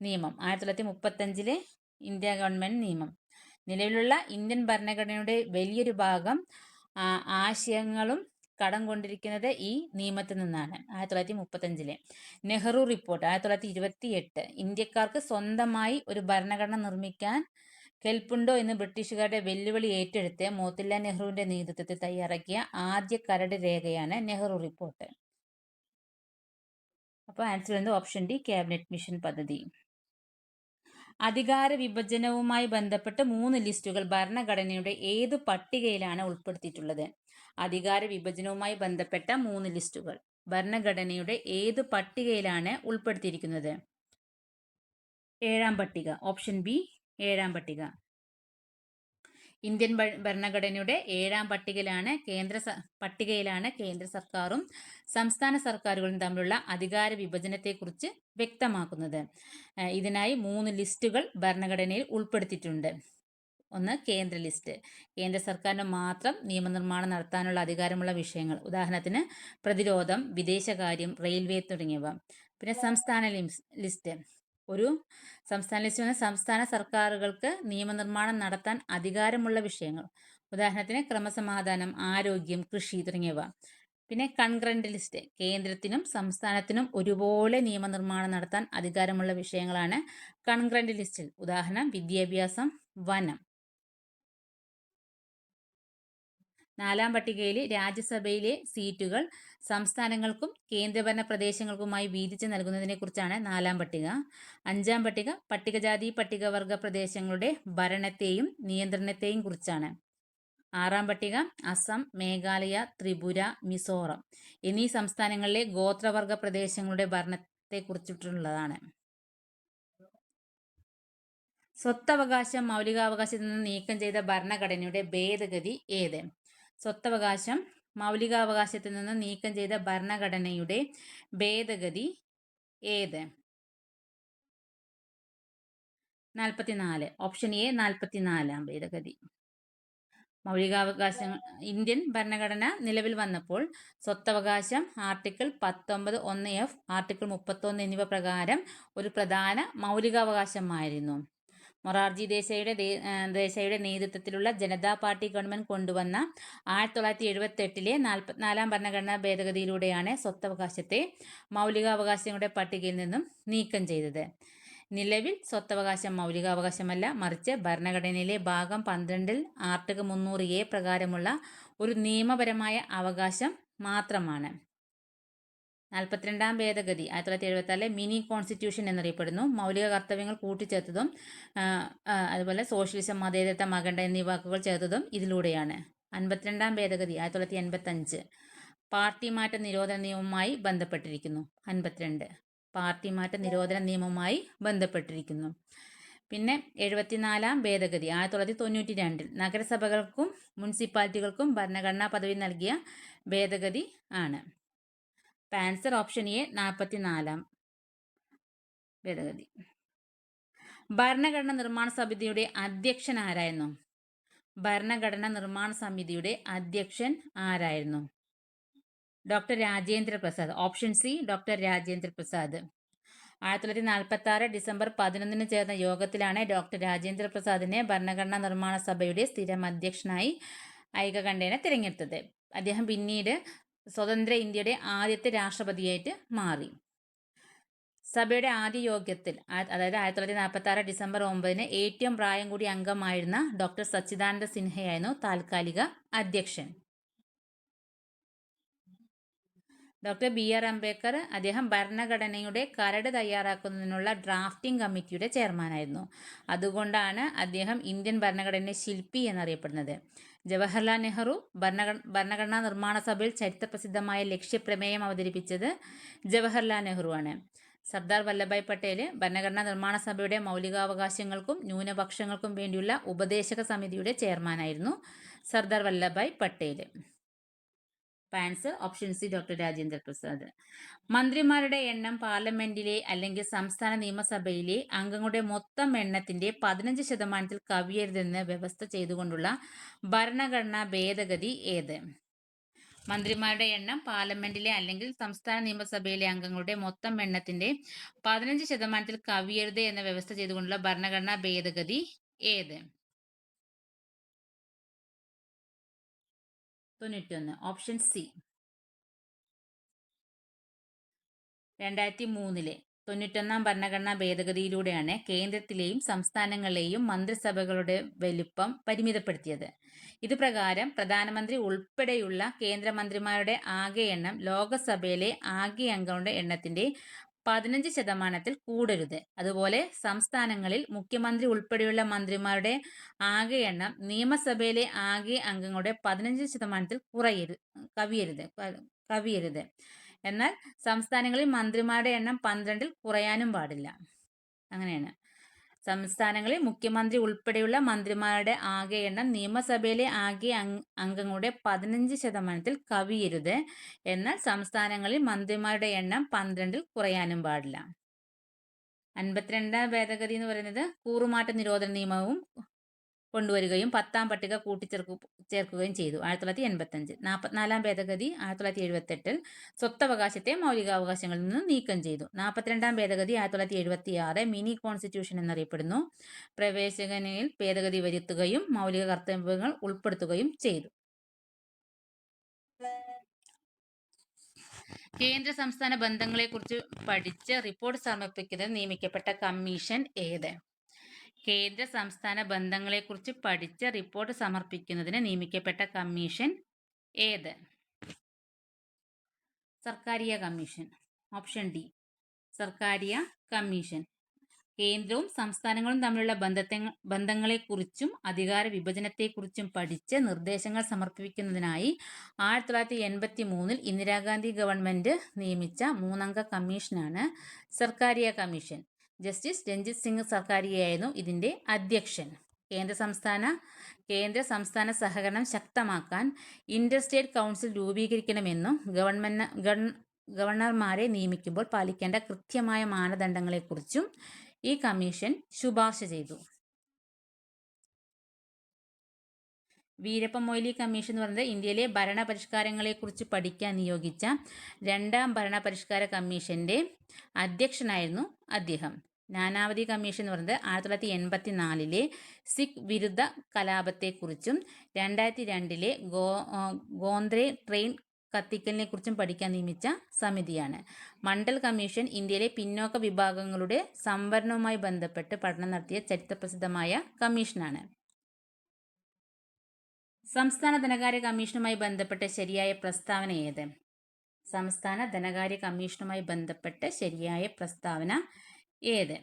നിയമം, 1935 ഇന്ത്യ ഗവൺമെന്റ് നിയമം. നിലവിലുള്ള ഇന്ത്യൻ ഭരണഘടനയുടെ വലിയൊരു ഭാഗം ആശയങ്ങളും കടം കൊണ്ടിരിക്കുന്നത് ഈ നിയമത്തിൽ നിന്നാണ്. 1935 നെഹ്റു റിപ്പോർട്ട് 1928 ഇന്ത്യക്കാർക്ക് സ്വന്തമായി ഒരു ഭരണഘടന നിർമ്മിക്കാൻ കെൽപ്പുണ്ടോ എന്ന് ബ്രിട്ടീഷുകാരുടെ വെല്ലുവിളി ഏറ്റെടുത്ത് മോത്തിലാൽ നെഹ്റുവിന്റെ നേതൃത്വത്തിൽ തയ്യാറാക്കിയ ആദ്യ കരട് രേഖയാണ് നെഹ്റു റിപ്പോർട്ട്. അപ്പോൾ ആൻസർ വരുന്നത് ഓപ്ഷൻ ഡി, ക്യാബിനറ്റ് മിഷൻ പദ്ധതി. അധികാര വിഭജനവുമായി ബന്ധപ്പെട്ട് 3 ലിസ്റ്റുകൾ ഭരണഘടനയുടെ ഏത് പട്ടികയിലാണ് ഉൾപ്പെടുത്തിയിട്ടുള്ളത്? അധികാര വിഭജനവുമായി ബന്ധപ്പെട്ട 3 ലിസ്റ്റുകൾ ഭരണഘടനയുടെ ഏത് പട്ടികയിലാണ് ഉൾപ്പെടുത്തിയിരിക്കുന്നത്? 7ാം പട്ടിക. ഓപ്ഷൻ ബി, 7ാം പട്ടിക. ഇന്ത്യൻ ഭരണഘടനയുടെ 7ാം പട്ടികയിലാണ് കേന്ദ്ര സർക്കാരും സംസ്ഥാന സർക്കാരുകളും തമ്മിലുള്ള അധികാര വിഭജനത്തെക്കുറിച്ച് വ്യക്തമാക്കുന്നത്. ഇതിനായി 3 ലിസ്റ്റുകൾ ഭരണഘടനയിൽ ഉൾപ്പെടുത്തിയിട്ടുണ്ട്. ഒന്ന്, കേന്ദ്ര ലിസ്റ്റ്. കേന്ദ്ര സർക്കാരിന് മാത്രം നിയമനിർമ്മാണം നടത്താനുള്ള അധികാരമുള്ള വിഷയങ്ങൾ, ഉദാഹരണത്തിന് പ്രതിരോധം, വിദേശകാര്യം, റെയിൽവേ തുടങ്ങിയവ. പിന്നെ സംസ്ഥാന ലിസ്റ്റ്. ഒരു സംസ്ഥാന ലിസ്റ്റ് സംസ്ഥാന സർക്കാരുകൾക്ക് നിയമനിർമ്മാണം നടത്താൻ അധികാരമുള്ള വിഷയങ്ങൾ, ഉദാഹരണത്തിന് ക്രമസമാധാനം, ആരോഗ്യം, കൃഷി തുടങ്ങിയവ. പിന്നെ കൺകറന്റ് ലിസ്റ്റ്. കേന്ദ്രത്തിനും സംസ്ഥാനത്തിനും ഒരുപോലെ നിയമനിർമ്മാണം നടത്താൻ അധികാരമുള്ള വിഷയങ്ങളാണ് കൺകറന്റ് ലിസ്റ്റിൽ, ഉദാഹരണം വിദ്യാഭ്യാസം, വനം. 4ാം പട്ടികയിൽ രാജ്യസഭയിലെ സീറ്റുകൾ സംസ്ഥാനങ്ങൾക്കും കേന്ദ്രഭരണ പ്രദേശങ്ങൾക്കുമായി വീതിച്ച് നൽകുന്നതിനെ കുറിച്ചാണ് 4ാം പട്ടിക. 5ാം പട്ടിക പട്ടികജാതി പട്ടികവർഗ പ്രദേശങ്ങളുടെ ഭരണത്തെയും നിയന്ത്രണത്തെയും കുറിച്ചാണ്. 6ാം പട്ടിക അസം, മേഘാലയ, ത്രിപുര, മിസോറം എന്നീ സംസ്ഥാനങ്ങളിലെ ഗോത്രവർഗ പ്രദേശങ്ങളുടെ ഭരണത്തെക്കുറിച്ചിട്ടുള്ളതാണ്. സ്വത്തവകാശം മൗലികാവകാശത്തിൽ നിന്ന് നീക്കം ചെയ്ത ഭരണഘടനയുടെ ഭേദഗതി ഏത്? സ്വത്തവകാശം മൗലികാവകാശത്തിൽ നിന്ന് നീക്കം ചെയ്ത ഭരണഘടനയുടെ ഭേദഗതി ഏത്? 44. ഓപ്ഷൻ എ, 44ാം ഭേദഗതി. മൗലികാവകാശങ്ങൾ. ഇന്ത്യൻ ഭരണഘടന നിലവിൽ വന്നപ്പോൾ സ്വത്തവകാശം ആർട്ടിക്കിൾ 19(1)(f), ആർട്ടിക്കിൾ 31 എന്നിവ പ്രകാരം ഒരു പ്രധാന മൗലികാവകാശമായിരുന്നു. മൊറാർജി ദേശായിയുടെ നേതൃത്വത്തിലുള്ള ജനതാ പാർട്ടി ഗവൺമെന്റ് കൊണ്ടുവന്ന 1978 44ാം ഭരണഘടനാ ഭേദഗതിയിലൂടെയാണ് സ്വത്തവകാശത്തെ മൗലികാവകാശങ്ങളുടെ പട്ടികയിൽ നിന്നും നീക്കം ചെയ്തത്. നിലവിൽ സ്വത്തവകാശം മൗലികാവകാശമല്ല, മറിച്ച് ഭരണഘടനയിലെ ഭാഗം 12 ആർട്ടിക്കിൾ 300A പ്രകാരമുള്ള ഒരു നിയമപരമായ അവകാശം മാത്രമാണ്. 42ാം ഭേദഗതി 1976 മിനി കോൺസ്റ്റിറ്റ്യൂഷൻ എന്നറിയപ്പെടുന്നു. മൗലിക കർത്തവ്യങ്ങൾ കൂട്ടിച്ചേർത്തതും അതുപോലെ സോഷ്യലിസം, മതേതരത്വം, അഖണ്ഡ എന്നീ വാക്കുകൾ ചേർത്തതും ഇതിലൂടെയാണ്. 52ാം ഭേദഗതി 1985 പാർട്ടി മാറ്റ നിരോധന നിയമവുമായി ബന്ധപ്പെട്ടിരിക്കുന്നു. 52 പാർട്ടി മാറ്റ നിരോധന നിയമവുമായി ബന്ധപ്പെട്ടിരിക്കുന്നു. പിന്നെ 74ാം ഭേദഗതി 1992 നഗരസഭകൾക്കും മുനിസിപ്പാലിറ്റികൾക്കും ഭരണഘടനാ പദവി നൽകിയ ഭേദഗതി ആണ്. ആൻസർ ഓപ്ഷൻ എ, 44ാം ഭേദഗതി. ഭരണഘടനാ നിർമ്മാണ സമിതിയുടെ അധ്യക്ഷൻ ആരായിരുന്നു? ഭരണഘടനാ നിർമ്മാണ സമിതിയുടെ അധ്യക്ഷൻ ആരായിരുന്നു? Doctor Rajendra Prasad. Option C, doctor Rajendra Prasad. 1946 December 11 ചേർന്ന യോഗത്തിലാണ് ഡോക്ടർ രാജേന്ദ്ര പ്രസാദിനെ ഭരണഘടനാ നിർമ്മാണ സഭയുടെ സ്ഥിരം അധ്യക്ഷനായി ഐകകണ്ഠേന തിരഞ്ഞെടുത്തത്. അദ്ദേഹം പിന്നീട് സ്വതന്ത്ര ഇന്ത്യയുടെ ആദ്യത്തെ രാഷ്ട്രപതിയായിട്ട് മാറി. സഭയുടെ ആദ്യ യോഗത്തിൽ അതായത് 1946 ഡിസംബർ 9 ഏറ്റവും പ്രായം കൂടിയ അംഗമായിരുന്ന ഡോക്ടർ സച്ചിദാനന്ദ സിൻഹയായിരുന്നു താൽക്കാലിക അധ്യക്ഷൻ. ഡോക്ടർ BR അംബേദ്കർ അദ്ദേഹം ഭരണഘടനയുടെ കരട് തയ്യാറാക്കുന്നതിനുള്ള ഡ്രാഫ്റ്റിംഗ് കമ്മിറ്റിയുടെ ചെയർമാനായിരുന്നു. അതുകൊണ്ടാണ് അദ്ദേഹം ഇന്ത്യൻ ഭരണഘടനയുടെ ശില്പി എന്നറിയപ്പെടുന്നത്. ജവഹർലാൽ നെഹ്റു ഭരണഘടനാ നിർമ്മാണ സഭയിൽ ചരിത്രപ്രസിദ്ധമായ ലക്ഷ്യപ്രമേയം അവതരിപ്പിച്ചത് ജവഹർലാൽ നെഹ്റു ആണ്. സർദാർ വല്ലഭായ് പട്ടേൽ ഭരണഘടനാ നിർമ്മാണ സഭയുടെ മൗലികാവകാശങ്ങൾക്കും ന്യൂനപക്ഷങ്ങൾക്കും വേണ്ടിയുള്ള ഉപദേശക സമിതിയുടെ ചെയർമാനായിരുന്നു Sardar Vallabhbhai Patel. Answer option C doctor Rajendra Prasad. മന്ത്രിമാരുടെ എണ്ണം പാർലമെന്റിലെ അല്ലെങ്കിൽ സംസ്ഥാന നിയമസഭയിലെ അംഗങ്ങളുടെ മൊത്തം എണ്ണത്തിന്റെ 15% കവിയരുതെന്ന് വ്യവസ്ഥ ചെയ്തുകൊണ്ടുള്ള ഭരണഘടനാ ഭേദഗതി ഏത്? മന്ത്രിമാരുടെ എണ്ണം പാർലമെന്റിലെ അല്ലെങ്കിൽ സംസ്ഥാന നിയമസഭയിലെ അംഗങ്ങളുടെ മൊത്തം എണ്ണത്തിന്റെ 15% കവിയരുത് എന്ന വ്യവസ്ഥ ചെയ്തുകൊണ്ടുള്ള ഭരണഘടനാ ഭേദഗതി ഏത്? 91 ഓപ്ഷൻ സി. 2003 91 ഭരണഘടനാ ഭേദഗതിയിലൂടെയാണ് കേന്ദ്രത്തിലെയും സംസ്ഥാനങ്ങളിലെയും മന്ത്രിസഭകളുടെ വലിപ്പം പരിമിതപ്പെടുത്തിയത്. ഇത് പ്രകാരം പ്രധാനമന്ത്രി ഉൾപ്പെടെയുള്ള കേന്ദ്രമന്ത്രിമാരുടെ ആകെ എണ്ണം ലോകസഭയിലെ ആകെ അംഗങ്ങളുടെ എണ്ണത്തിന്റെ 15% കൂടരുത്. അതുപോലെ സംസ്ഥാനങ്ങളിൽ മുഖ്യമന്ത്രി ഉൾപ്പെടെയുള്ള മന്ത്രിമാരുടെ ആകെ എണ്ണം നിയമസഭയിലെ ആകെ അംഗങ്ങളുടെ 15% കവിയരുത്. എന്നാൽ സംസ്ഥാനങ്ങളിൽ മന്ത്രിമാരുടെ എണ്ണം 12-ൽ കുറയാനും പാടില്ല. അങ്ങനെയാണ്. സംസ്ഥാനങ്ങളിൽ മുഖ്യമന്ത്രി ഉൾപ്പെടെയുള്ള മന്ത്രിമാരുടെ ആകെ എണ്ണം നിയമസഭയിലെ ആകെ അംഗങ്ങളുടെ 15% കവിയരുത്. എന്നാൽ സംസ്ഥാനങ്ങളിൽ മന്ത്രിമാരുടെ എണ്ണം 12-ൽ കുറയാനും പാടില്ല. 52 ഭേദഗതി എന്ന് പറയുന്നത് കൂറുമാറ്റ നിരോധന നിയമവും കൊണ്ടുവരികയും 10-ാം പട്ടിക കൂട്ടിച്ചേർക്കുകയും ചെയ്തു 1985. 44-ാം ഭേദഗതി 1978-ൽ സ്വത്തവകാശത്തെ മൗലികാവകാശങ്ങളിൽ നിന്ന് നീക്കം ചെയ്തു. 42-ാം ഭേദഗതി 1976 മിനി കോൺസ്റ്റിറ്റ്യൂഷൻ എന്നറിയപ്പെടുന്നു. പ്രവേശകനിൽ ഭേദഗതി വരുത്തുകയും മൗലിക കർത്തവ്യങ്ങൾ ഉൾപ്പെടുത്തുകയും ചെയ്തു. കേന്ദ്ര സംസ്ഥാന ബന്ധങ്ങളെക്കുറിച്ച് പഠിച്ച് റിപ്പോർട്ട് സമർപ്പിക്കുന്നതിന് നിയമിക്കപ്പെട്ട കമ്മീഷൻ ഏത്? കേന്ദ്ര സംസ്ഥാന ബന്ധങ്ങളെക്കുറിച്ച് പഠിച്ച് റിപ്പോർട്ട് സമർപ്പിക്കുന്നതിന് നിയമിക്കപ്പെട്ട കമ്മീഷൻ ഏത്? Sarkaria commission. Option D Sarkaria commission. കേന്ദ്രവും സംസ്ഥാനങ്ങളും തമ്മിലുള്ള ബന്ധങ്ങളെക്കുറിച്ചും അധികാര വിഭജനത്തെക്കുറിച്ചും പഠിച്ച് നിർദ്ദേശങ്ങൾ സമർപ്പിക്കുന്നതിനായി 1983-ൽ ഇന്ദിരാഗാന്ധി ഗവൺമെന്റ് നിയമിച്ച 3-അംഗ കമ്മീഷനാണ് സർക്കാരിയ കമ്മീഷൻ. ജസ്റ്റിസ് രഞ്ജിത് സിംഗ് സർക്കാരിയായിരുന്നു ഇതിന്റെ അധ്യക്ഷൻ. കേന്ദ്ര സംസ്ഥാന സഹകരണം ശക്തമാക്കാൻ ഇന്റർ സ്റ്റേറ്റ് കൗൺസിൽ രൂപീകരിക്കണമെന്നും ഗവർണർമാരെ നിയമിക്കുമ്പോൾ പാലിക്കേണ്ട കൃത്യമായ മാനദണ്ഡങ്ങളെക്കുറിച്ചും ഈ കമ്മീഷൻ ശുപാർശ ചെയ്തു. വീരപ്പ മൊയ്ലി കമ്മീഷൻ എന്ന് പറയുന്നത് ഇന്ത്യയിലെ ഭരണപരിഷ്കാരങ്ങളെക്കുറിച്ച് പഠിക്കാൻ നിയോഗിച്ച 2-ാം ഭരണപരിഷ്കാര കമ്മീഷന്റെ അധ്യക്ഷനായിരുന്നു അദ്ദേഹം. നാനാവതി കമ്മീഷൻ എന്ന് പറയുന്നത് 1984-ലെ സിഖ് വിരുദ്ധ കലാപത്തെക്കുറിച്ചും 2002-ലെ ഗോന്ദ്രെ ട്രെയിൻ കത്തിക്കലിനെക്കുറിച്ചും പഠിക്കാൻ നിയമിച്ച സമിതിയാണ്. മണ്ഡൽ കമ്മീഷൻ ഇന്ത്യയിലെ പിന്നോക്ക വിഭാഗങ്ങളുടെ സംവരണവുമായി ബന്ധപ്പെട്ട് പഠനം നടത്തിയ ചരിത്രപ്രസിദ്ധമായ കമ്മീഷനാണ്. സംസ്ഥാന ധനകാര്യ കമ്മീഷനുമായി ബന്ധപ്പെട്ട ശരിയായ പ്രസ്താവന ഏത്? സംസ്ഥാന ധനകാര്യ കമ്മീഷനുമായി ബന്ധപ്പെട്ട് ശരിയായ പ്രസ്താവന ഏത്?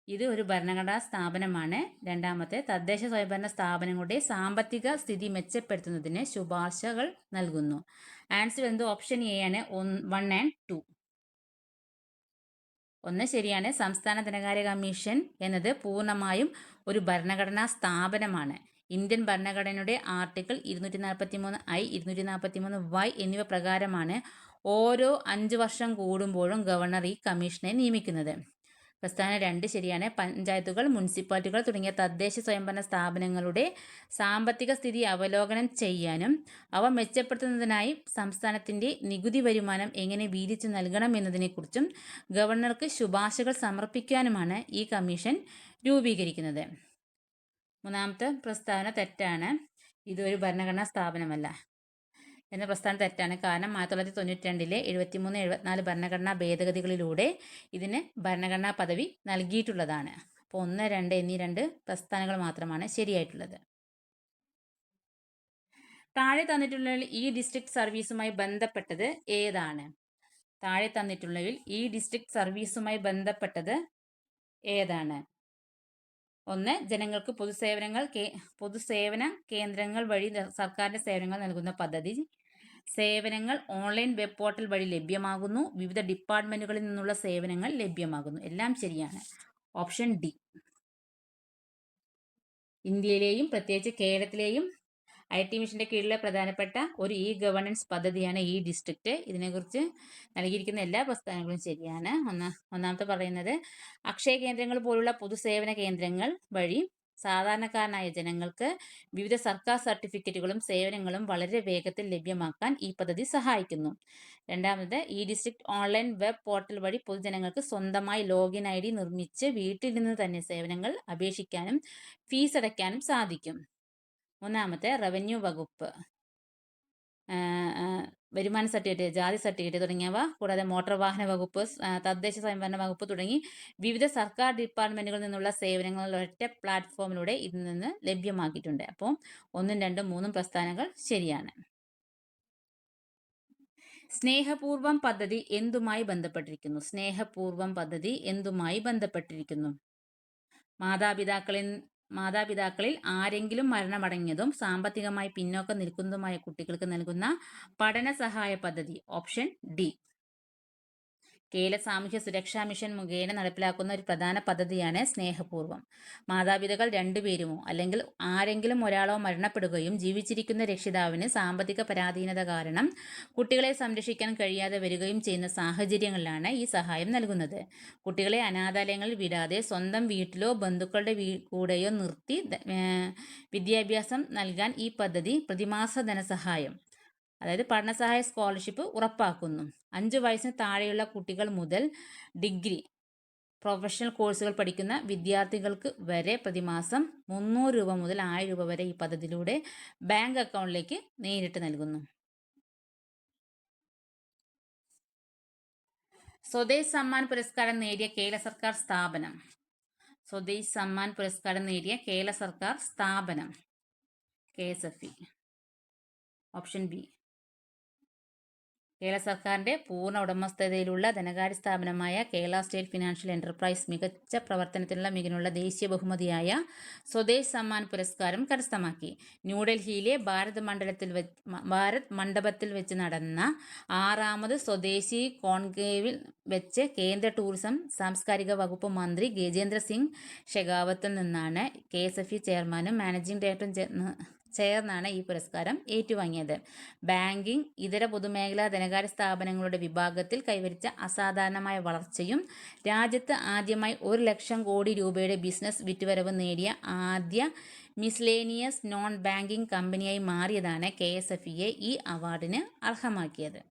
ഇത് ഒരു ഭരണഘടനാ സ്ഥാപനമാണ്. രണ്ടാമത്തെ, തദ്ദേശ സ്വയംഭരണ സ്ഥാപനങ്ങളുടെ സാമ്പത്തിക സ്ഥിതി മെച്ചപ്പെടുത്തുന്നതിന് ശുപാർശകൾ നൽകുന്നു. ആൻസർ എന്ത്? ഓപ്ഷൻ എ ആണ്. 1 and 2. 1 ശരിയാണ്. സംസ്ഥാന ധനകാര്യ കമ്മീഷൻ എന്നത് പൂർണ്ണമായും ഒരു ഭരണഘടനാ സ്ഥാപനമാണ്. ഇന്ത്യൻ ഭരണഘടനയുടെ ആർട്ടിക്കിൾ 243I, 243Y എന്നിവ പ്രകാരമാണ് ഓരോ 5 വർഷം കൂടുമ്പോഴും ഗവർണർ ഈ കമ്മീഷനെ നിയമിക്കുന്നത്. പ്രസ്താവന 2 ശരിയാണ്. പഞ്ചായത്തുകൾ, മുനിസിപ്പാലിറ്റികൾ തുടങ്ങിയ തദ്ദേശ സ്വയംഭരണ സ്ഥാപനങ്ങളുടെ സാമ്പത്തിക സ്ഥിതി അവലോകനം ചെയ്യാനും അവ മെച്ചപ്പെടുത്തുന്നതിനായി സംസ്ഥാനത്തിന്റെ നികുതി വരുമാനം എങ്ങനെ വീതിച്ചു നൽകണം എന്നതിനെക്കുറിച്ചും ഗവർണർക്ക് ശുപാർശകൾ സമർപ്പിക്കാനുമാണ് ഈ കമ്മീഷൻ രൂപീകരിക്കുന്നത്. 3-ാമത്തെ പ്രസ്താവന തെറ്റാണ്. ഇതൊരു ഭരണഘടനാ സ്ഥാപനമല്ല എന്ന പ്രസ്താവന തെറ്റാണ്. കാരണം 1992-ലെ 73, 74 ഭരണഘടനാ ഭേദഗതികളിലൂടെ ഇതിന് ഭരണഘടനാ പദവി നൽകിയിട്ടുള്ളതാണ്. അപ്പോൾ 1, 2 എന്നീ 2 പ്രസ്താവനകൾ മാത്രമാണ് ശരിയായിട്ടുള്ളത്. താഴെ തന്നിട്ടുള്ളതിൽ ഈ ഡിസ്ട്രിക്ട് സർവീസുമായി ബന്ധപ്പെട്ടത് ഏതാണ്? താഴെ തന്നിട്ടുള്ളതിൽ ഈ ഡിസ്ട്രിക്ട് സർവീസുമായി ബന്ധപ്പെട്ടത് ഏതാണ്? 1, ജനങ്ങൾക്ക് പൊതുസേവന കേന്ദ്രങ്ങൾ വഴി സർക്കാരിന്റെ സേവനങ്ങൾ നൽകുന്ന പദ്ധതി. സേവനങ്ങൾ ഓൺലൈൻ വെബ് പോർട്ടൽ വഴി ലഭ്യമാകുന്നു. വിവിധ ഡിപ്പാർട്ട്മെന്റുകളിൽ നിന്നുള്ള സേവനങ്ങൾ ലഭ്യമാകുന്നു. എല്ലാം ശരിയാണ്. Option D. ഇന്ത്യയിലെയും പ്രത്യേകിച്ച് കേരളത്തിലെയും IT മിഷന്റെ കീഴിലെ പ്രധാനപ്പെട്ട ഒരു ഗവേണൻസ് പദ്ധതിയാണ് ഡിസ്ട്രിക്റ്റ്. ഇതിനെക്കുറിച്ച് നൽകിയിരിക്കുന്ന എല്ലാ പ്രസ്താവനകളും ശരിയാണ്. ഒന്നാമത്തെ പറയുന്നത് അക്ഷയ കേന്ദ്രങ്ങൾ പോലുള്ള പൊതുസേവന കേന്ദ്രങ്ങൾ വഴി സാധാരണക്കാരനായ ജനങ്ങൾക്ക് വിവിധ സർക്കാർ സർട്ടിഫിക്കറ്റുകളും സേവനങ്ങളും വളരെ വേഗത്തിൽ ലഭ്യമാക്കാൻ ഈ പദ്ധതി സഹായിക്കുന്നു. രണ്ടാമത് ഡിസ്ട്രിക്റ്റ് ഓൺലൈൻ വെബ് പോർട്ടൽ വഴി പൊതുജനങ്ങൾക്ക് സ്വന്തമായി ലോഗിൻ ID നിർമ്മിച്ച് വീട്ടിൽ നിന്ന് തന്നെ സേവനങ്ങൾ അപേക്ഷിക്കാനും ഫീസ് അടയ്ക്കാനും സാധിക്കും. മൂന്നാമത്തെ റവന്യൂ വകുപ്പ് വരുമാന സർട്ടിഫിക്കറ്റ്, ജാതി സർട്ടിഫിക്കറ്റ് തുടങ്ങിയവ, കൂടാതെ മോട്ടോർ വാഹന വകുപ്പ്, തദ്ദേശ സ്വയംഭരണ വകുപ്പ് തുടങ്ങി വിവിധ സർക്കാർ ഡിപ്പാർട്ട്മെന്റുകളിൽ നിന്നുള്ള സേവനങ്ങൾ ഒരൊറ്റ പ്ലാറ്റ്ഫോമിലൂടെ ഇതിൽ നിന്ന് ലഭ്യമാക്കിയിട്ടുണ്ട്. അപ്പോൾ 1, 2, 3 പ്രസ്താവനകൾ ശരിയാണ്. സ്നേഹപൂർവം പദ്ധതി എന്തുമായി ബന്ധപ്പെട്ടിരിക്കുന്നു? സ്നേഹപൂർവം പദ്ധതി എന്തുമായി ബന്ധപ്പെട്ടിരിക്കുന്നു? മാതാപിതാക്കളിൽ ആരെങ്കിലും മരണമടഞ്ഞതും സാമ്പത്തികമായി പിന്നോക്കം നിൽക്കുന്നതുമായ കുട്ടികൾക്ക് നൽകുന്ന പഠന സഹായ പദ്ധതി. Option D. കേരള സാമൂഹ്യ സുരക്ഷാ മിഷൻ മുഖേന നടപ്പിലാക്കുന്ന ഒരു പ്രധാന പദ്ധതിയാണ് സ്നേഹപൂർവം. മാതാപിതാക്കൾ രണ്ടുപേരുമോ അല്ലെങ്കിൽ ആരെങ്കിലും ഒരാളോ മരണപ്പെടുകയും ജീവിച്ചിരിക്കുന്ന രക്ഷിതാവിന് സാമ്പത്തിക പരാധീനത കാരണം കുട്ടികളെ സംരക്ഷിക്കാൻ കഴിയാതെ വരികയും ചെയ്യുന്ന സാഹചര്യങ്ങളിലാണ് ഈ സഹായം നൽകുന്നത്. കുട്ടികളെ അനാഥാലയങ്ങളിൽ വിടാതെ സ്വന്തം വീട്ടിലോ ബന്ധുക്കളുടെ കൂടെയോ നിർത്തി വിദ്യാഭ്യാസം നൽകാൻ ഈ പദ്ധതി പ്രതിമാസ ധനസഹായം, അതായത് പഠനസഹായ സ്കോളർഷിപ്പ് ഉറപ്പാക്കുന്നു. 5 വയസ്സിന് താഴെയുള്ള കുട്ടികൾ മുതൽ ഡിഗ്രി, പ്രൊഫഷണൽ കോഴ്സുകൾ പഠിക്കുന്ന വിദ്യാർത്ഥികൾക്ക് വരെ പ്രതിമാസം 300 രൂപ മുതൽ 1000 രൂപ വരെ ഈ പദ്ധതിയിലൂടെ ബാങ്ക് അക്കൗണ്ടിലേക്ക് നേരിട്ട് നൽകുന്നു. സ്വദേശ് സമ്മാൻ പുരസ്കാരം നേടിയ കേരള സർക്കാർ സ്ഥാപനം. സ്വദേശ് സമ്മാൻ പുരസ്കാരം നേടിയ കേരള സർക്കാർ സ്ഥാപനം KSFE. Option B. കേരള സർക്കാരിന്റെ പൂർണ്ണ ഉടമസ്ഥതയിലുള്ള ധനകാര്യ സ്ഥാപനമായ കേരള സ്റ്റേറ്റ് ഫിനാൻഷ്യൽ എന്റർപ്രൈസ് മികച്ച പ്രവർത്തനത്തിനുള്ള മികവിനുള്ള ദേശീയ ബഹുമതിയായ സ്വദേശ് സമ്മാൻ പുരസ്കാരം കരസ്ഥമാക്കി. ന്യൂഡൽഹിയിലെ ഭാരത് മണ്ഡപത്തിൽ വെച്ച് നടന്ന 6ാമത് സ്വദേശി കോൺക്ലേവിൽ വെച്ച് കേന്ദ്ര ടൂറിസം സാംസ്കാരിക വകുപ്പ് മന്ത്രി ഗജേന്ദ്ര സിംഗ് ഷെഖാവത്തിൽ നിന്നാണ് KSFE ചെയർമാനും മാനേജിംഗ് ഡയറക്ടറും ചേർന്നാണ് ഈ പുരസ്കാരം ഏറ്റുവാങ്ങിയത്. ബാങ്കിംഗ്, ഇതര പൊതുമേഖലാ ധനകാര്യ സ്ഥാപനങ്ങളുടെ വിഭാഗത്തിൽ കൈവരിച്ച അസാധാരണമായ വളർച്ചയും രാജ്യത്ത് ആദ്യമായി 1 ലക്ഷം കോടി രൂപയുടെ ബിസിനസ് വിറ്റുവരവ് നേടിയ ആദ്യ മിസ്ലേനിയസ് നോൺ ബാങ്കിംഗ് കമ്പനിയായി മാറിയതാണ് KSFEയെ ഈ അവാർഡിന് അർഹമാക്കിയത്.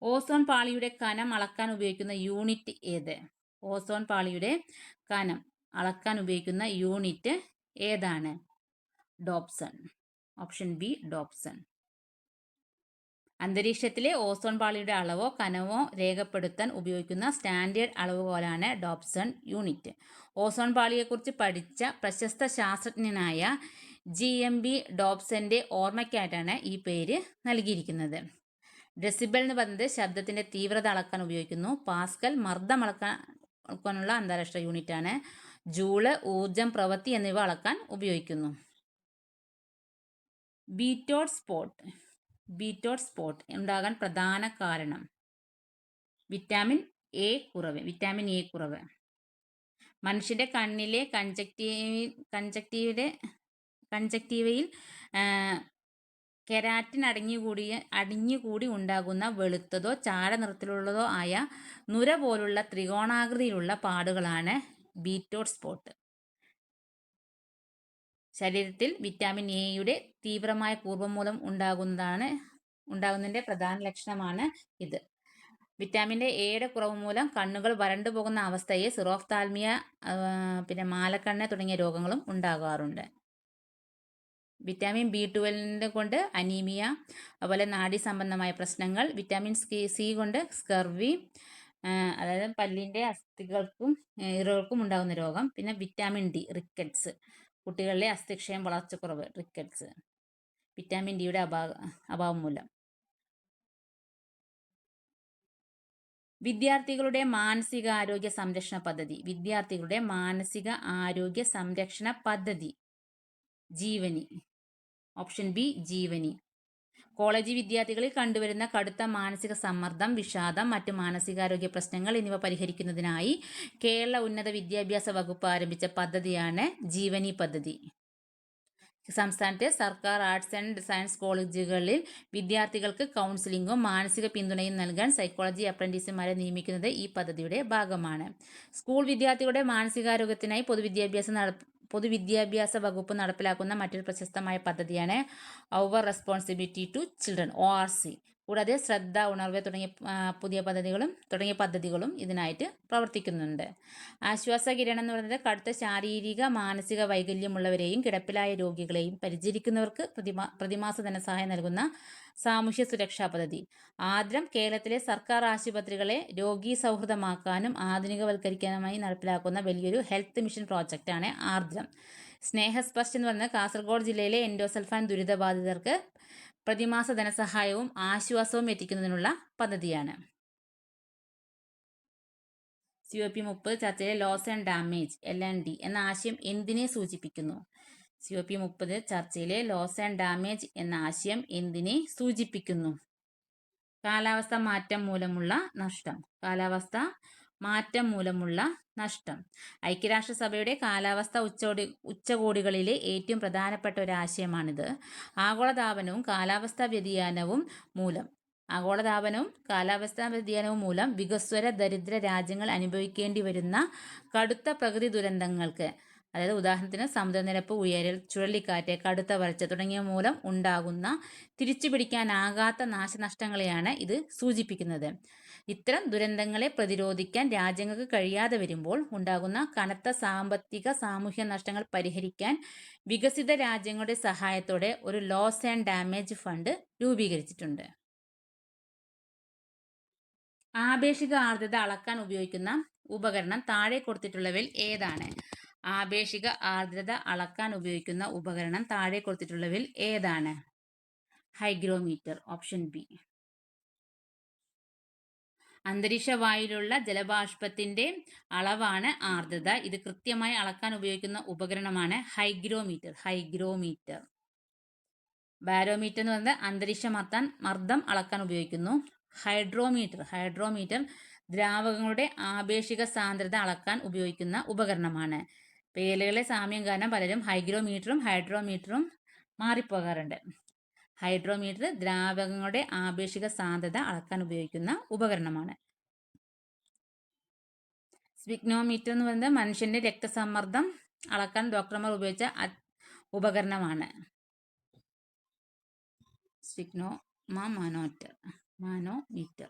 ഓസോൺ പാളിയുടെ കനം അളക്കാൻ ഉപയോഗിക്കുന്ന യൂണിറ്റ് ഏത്? ഓസോൺ പാളിയുടെ കനം അളക്കാൻ ഉപയോഗിക്കുന്ന യൂണിറ്റ് ഏതാണ്? ഡോപ്സൺ. Option B. ഡോപ്സൺ. അന്തരീക്ഷത്തിലെ ഓസോൺ പാളിയുടെ അളവോ കനമോ രേഖപ്പെടുത്താൻ ഉപയോഗിക്കുന്ന സ്റ്റാൻഡേർഡ് അളവുകോലാണ് ഡോപ്സൺ യൂണിറ്റ്. ഓസോൺ പാളിയെക്കുറിച്ച് പഠിച്ച പ്രശസ്ത ശാസ്ത്രജ്ഞനായ GMB ഡോപ്സന്റെ ഓർമ്മയ്ക്കായിട്ടാണ് ഈ പേര് നൽകിയിരിക്കുന്നത്. ഡെസിബൽ എന്ന് പറയുന്നത് ശബ്ദത്തിന്റെ തീവ്രത അളക്കാൻ ഉപയോഗിക്കുന്നു. പാസ്കൽ മർദ്ദം അളക്കാനുള്ള അന്താരാഷ്ട്ര യൂണിറ്റാണ്. ജൂള് ഊർജം, പ്രവൃത്തി എന്നിവ അളക്കാൻ ഉപയോഗിക്കുന്നു. ബീറ്റോഡ് സ്പോട്ട് ഉണ്ടാകാൻ പ്രധാന കാരണം വിറ്റാമിൻ എ കുറവ്. മനുഷ്യന്റെ കണ്ണിലെ കൺജക്റ്റീവയിൽ കെരാറ്റിൻ അടിഞ്ഞുകൂടി ഉണ്ടാകുന്ന വെളുത്തതോ ചാര നിറത്തിലുള്ളതോ ആയ നുര പോലുള്ള ത്രികോണാകൃതിയിലുള്ള പാടുകളാണ് ബീറ്റോഡ് സ്പോട്ട്. ശരീരത്തിൽ വിറ്റാമിൻ എയുടെ തീവ്രമായ കൂർപ്പം മൂലം ഉണ്ടാകുന്നതിന്റെ പ്രധാന ലക്ഷണമാണ് ഇത്. വിറ്റാമിൻ എയുടെ കുറവ് മൂലം കണ്ണുകൾ വരണ്ടു പോകുന്ന അവസ്ഥയെ സിറോഫ്താൽമിയ, മാലക്കണ്ണ് തുടങ്ങിയ രോഗങ്ങളും ഉണ്ടാകാറുണ്ട്. വിറ്റാമിൻ B12 കൊണ്ട് അനീമിയ, അതുപോലെ നാഡീ സംബന്ധമായ പ്രശ്നങ്ങൾ. വിറ്റാമിൻ C കൊണ്ട് സ്കർവി, അതായത് പല്ലിൻ്റെ അസ്ഥികൾക്കും ഇറകൾക്കും ഉണ്ടാകുന്ന രോഗം. പിന്നെ വിറ്റാമിൻ D, റിക്കറ്റ്സ്, കുട്ടികളിലെ അസ്ഥിക്ഷയം, വളർച്ചക്കുറവ്, റിക്കറ്റ്സ്, വിറ്റാമിൻ ഡിയുടെ അഭാവം മൂലം. വിദ്യാർത്ഥികളുടെ മാനസികാരോഗ്യ സംരക്ഷണ പദ്ധതി Jeevani. Option B. Jeevani. College വിദ്യാർത്ഥികളിൽ കണ്ടുവരുന്ന കടുത്ത മാനസിക സമ്മർദ്ദം, വിഷാദം, മറ്റ് മാനസികാരോഗ്യ പ്രശ്നങ്ങൾ എന്നിവ പരിഹരിക്കുന്നതിനായി കേരള ഉന്നത വിദ്യാഭ്യാസ വകുപ്പ് ആരംഭിച്ച പദ്ധതിയാണ് ജീവനി പദ്ധതി. സംസ്ഥാനത്തെ സർക്കാർ ആർട്സ് ആൻഡ് സയൻസ് കോളേജുകളിൽ വിദ്യാർത്ഥികൾക്ക് കൗൺസിലിംഗും മാനസിക പിന്തുണയും നൽകാൻ സൈക്കോളജി അപ്രന്റീസുമാരെ നിയമിക്കുന്നത് ഈ പദ്ധതിയുടെ ഭാഗമാണ്. സ്കൂൾ വിദ്യാർത്ഥികളുടെ മാനസികാരോഗ്യത്തിനായി പൊതുവിദ്യാഭ്യാസ വകുപ്പ് നടപ്പിലാക്കുന്ന മറ്റൊരു പ്രശസ്തമായ പദ്ധതിയാണ് our responsibility to children ORC. കൂടാതെ ശ്രദ്ധ, ഉണർവ് തുടങ്ങിയ പദ്ധതികളും ഇതിനായിട്ട് പ്രവർത്തിക്കുന്നുണ്ട്. ആശ്വാസകിരണം എന്ന് പറയുന്നത് കടുത്ത ശാരീരിക മാനസിക വൈകല്യമുള്ളവരെയും കിടപ്പിലായ രോഗികളെയും പരിചരിക്കുന്നവർക്ക് പ്രതിമാസ ധനസഹായം നൽകുന്ന സാമൂഹ്യ സുരക്ഷാ പദ്ധതി. ആർദ്രം കേരളത്തിലെ സർക്കാർ ആശുപത്രികളെ രോഗീ സൗഹൃദമാക്കാനും ആധുനികവൽക്കരിക്കാനുമായി നടപ്പിലാക്കുന്ന വലിയൊരു ഹെൽത്ത് മിഷൻ പ്രോജക്റ്റാണ് ആർദ്രം. സ്നേഹസ്പർശ് എന്ന് പറയുന്നത് കാസർഗോഡ് ജില്ലയിലെ എൻഡോസൾഫാൻ ദുരിതബാധിതർക്ക് പ്രതിമാസ ധനസഹായവും ആശ്വാസവും എത്തിക്കുന്നതിനുള്ള പദ്ധതിയാണ്. COP 30 ചർച്ചയിലെ ലോസ് ആൻഡ് ഡാമേജ് LND എന്ന ആശയം എന്തിനെ സൂചിപ്പിക്കുന്നു? COP 30 ചർച്ചയിലെ ലോസ് ആൻഡ് ഡാമേജ് എന്ന ആശയം എന്തിനെ സൂചിപ്പിക്കുന്നു? കാലാവസ്ഥ മാറ്റം മൂലമുള്ള നഷ്ടം. ഐക്യരാഷ്ട്രസഭയുടെ കാലാവസ്ഥ ഉച്ചകോടികളിലെ ഏറ്റവും പ്രധാനപ്പെട്ട ഒരു ആശയമാണിത്. ആഗോളതാപനവും കാലാവസ്ഥാ വ്യതിയാനവും മൂലം വികസ്വര ദരിദ്ര രാജ്യങ്ങൾ അനുഭവിക്കേണ്ടി വരുന്ന കടുത്ത പ്രകൃതി ദുരന്തങ്ങൾക്ക്, അതായത് ഉദാഹരണത്തിന് സമുദ്രനിരപ്പ് ഉയരൽ, ചുഴലിക്കാറ്റ്, കടുത്ത വരൾച്ച തുടങ്ങിയ മൂലം ഉണ്ടാകുന്ന തിരിച്ചുപിടിക്കാനാകാത്ത നാശനഷ്ടങ്ങളെയാണ് ഇത് സൂചിപ്പിക്കുന്നത്. ഇത്തരം ദുരന്തങ്ങളെ പ്രതിരോധിക്കാൻ രാജ്യങ്ങൾക്ക് കഴിയാതെ വരുമ്പോൾ ഉണ്ടാകുന്ന കനത്ത സാമ്പത്തിക സാമൂഹ്യ നഷ്ടങ്ങൾ പരിഹരിക്കാൻ വികസിത രാജ്യങ്ങളുടെ സഹായത്തോടെ ഒരു ലോസ് ആൻഡ് ഡാമേജ് ഫണ്ട് രൂപീകരിച്ചിട്ടുണ്ട്. ആപേക്ഷിക ആർദ്രത അളക്കാൻ ഉപയോഗിക്കുന്ന ഉപകരണം താഴെ കൊടുത്തിട്ടുള്ളവയിൽ ഏതാണ്? ആപേക്ഷിക ആർദ്രത അളക്കാൻ ഉപയോഗിക്കുന്ന ഉപകരണം താഴെ കൊടുത്തിട്ടുള്ളവയിൽ ഏതാണ്? Hygrometer, option B. അന്തരീക്ഷ വായുവിലുള്ള ജലബാഷ്പത്തിന്റെ അളവാണ് ആർദ്രത. ഇത് കൃത്യമായി അളക്കാൻ ഉപയോഗിക്കുന്ന ഉപകരണമാണ് ഹൈഗ്രോമീറ്റർ. ബാരോമീറ്റർ എന്ന് പറയുന്നത് അന്തരീക്ഷ മർദ്ദം അളക്കാൻ ഉപയോഗിക്കുന്നു. ഹൈഡ്രോമീറ്റർ ദ്രാവകങ്ങളുടെ ആപേക്ഷിക സാന്ദ്രത അളക്കാൻ ഉപയോഗിക്കുന്ന ഉപകരണമാണ്. പേരുകളിലെ സാമ്യം കാരണം പലരും ഹൈഡ്രോമീറ്ററും മാറിപ്പോകാറുണ്ട്. ഹൈഡ്രോമീറ്റർ ദ്രാവകങ്ങളുടെ ആപേക്ഷിക സാന്ദ്രത അളക്കാൻ ഉപയോഗിക്കുന്ന ഉപകരണമാണ്. സ്ഫിഗ്നോമീറ്റർ എന്ന് പറയുന്നത് മനുഷ്യന്റെ രക്തസമ്മർദ്ദം അളക്കാൻ ഡോക്ടർമാർ ഉപയോഗിച്ച ഉപകരണമാണ്. മാനോമീറ്റർ.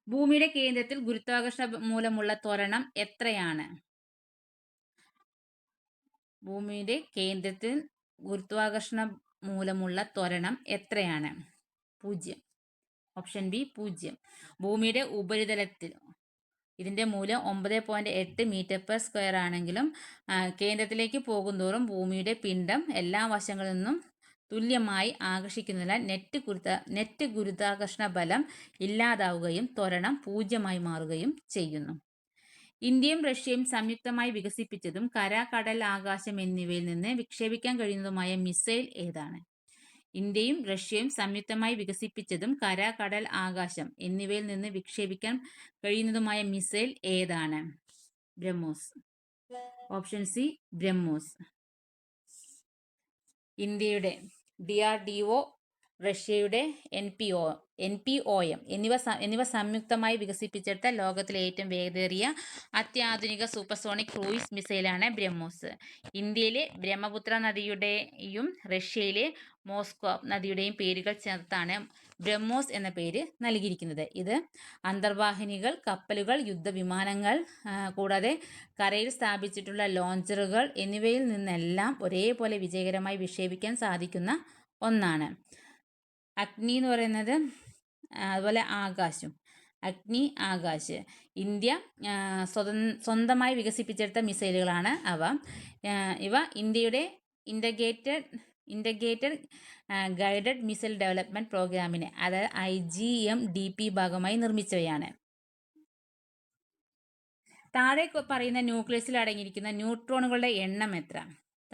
ഭൂമിയുടെ കേന്ദ്രത്തിൽ ഗുരുത്വാകർഷണ മൂലമുള്ള ത്വരണം എത്രയാണ്? ഭൂമിയുടെ കേന്ദ്രത്തിൽ ഗുരുത്വാകർഷണ മൂലമുള്ള ത്വരണം എത്രയാണ്? 0. Option B 0. ഭൂമിയുടെ ഉപരിതലത്തിൽ ഇതിന്റെ മൂല്യം 9.8 മീറ്റർ/സ്ക്വയർ ആണെങ്കിലും കേന്ദ്രത്തിലേക്ക് പോകുന്തോറും ഭൂമിയുടെ പിണ്ഡം എല്ലാ വശങ്ങളിൽ നിന്നും തുല്യമായി ആകർഷിക്കുന്നതിനാൽ നെറ്റ് ഗുരുത്വാകർഷണ ബലം ഇല്ലാതാവുകയും ത്വരണം 0 മാറുകയും ചെയ്യുന്നു. ഇന്ത്യയും റഷ്യയും സംയുക്തമായി വികസിപ്പിച്ചതും കര, കടൽ, ആകാശം എന്നിവയിൽ നിന്ന് വിക്ഷേപിക്കാൻ കഴിയുന്നതുമായ മിസൈൽ ഏതാണ്? ഇന്ത്യയും റഷ്യയും സംയുക്തമായി വികസിപ്പിച്ചതും കര, കടൽ, ആകാശം എന്നിവയിൽ നിന്ന് വിക്ഷേപിക്കാൻ കഴിയുന്നതുമായ മിസൈൽ ഏതാണ്? ബ്രഹ്മോസ്. Option C BrahMos. ഇന്ത്യയുടെ DRDO, റഷ്യയുടെ NPOM എന്നിവ സംയുക്തമായി വികസിപ്പിച്ചെടുത്ത ലോകത്തിലെ ഏറ്റവും വേഗതയേറിയ അത്യാധുനിക സൂപ്പർസോണിക് ക്രൂയിസ് മിസൈലാണ് ബ്രഹ്മോസ്. ഇന്ത്യയിലെ ബ്രഹ്മപുത്ര നദിയുടെയും റഷ്യയിലെ മോസ്കോ നദിയുടെയും പേരുകൾ ചേർത്താണ് ബ്രഹ്മോസ് എന്ന പേര് നൽകിയിരിക്കുന്നത്. ഇത് അന്തർവാഹിനികൾ, കപ്പലുകൾ, യുദ്ധവിമാനങ്ങൾ, കൂടാതെ കരയിൽ സ്ഥാപിച്ചിട്ടുള്ള ലോഞ്ചറുകൾ എന്നിവയിൽ നിന്നെല്ലാം ഒരേപോലെ വിജയകരമായി വിക്ഷേപിക്കാൻ സാധിക്കുന്ന ഒന്നാണ്. അഗ്നി എന്ന് പറയുന്നത്, അതുപോലെ ആകാശം, ആകാശ് ഇന്ത്യ സ്വന്തമായി വികസിപ്പിച്ചെടുത്ത മിസൈലുകളാണ് ഇവ ഇന്ത്യയുടെ ഇൻ്റഗ്രേറ്റഡ് ഗൈഡഡ് മിസൈൽ ഡെവലപ്മെന്റ് പ്രോഗ്രാമിന്, അതായത് IGMDP ഭാഗമായി നിർമ്മിച്ചവയാണ്. താഴെ പറയുന്ന ന്യൂക്ലിയസിൽ അടങ്ങിയിരിക്കുന്ന ന്യൂട്രോണുകളുടെ എണ്ണം എത്ര?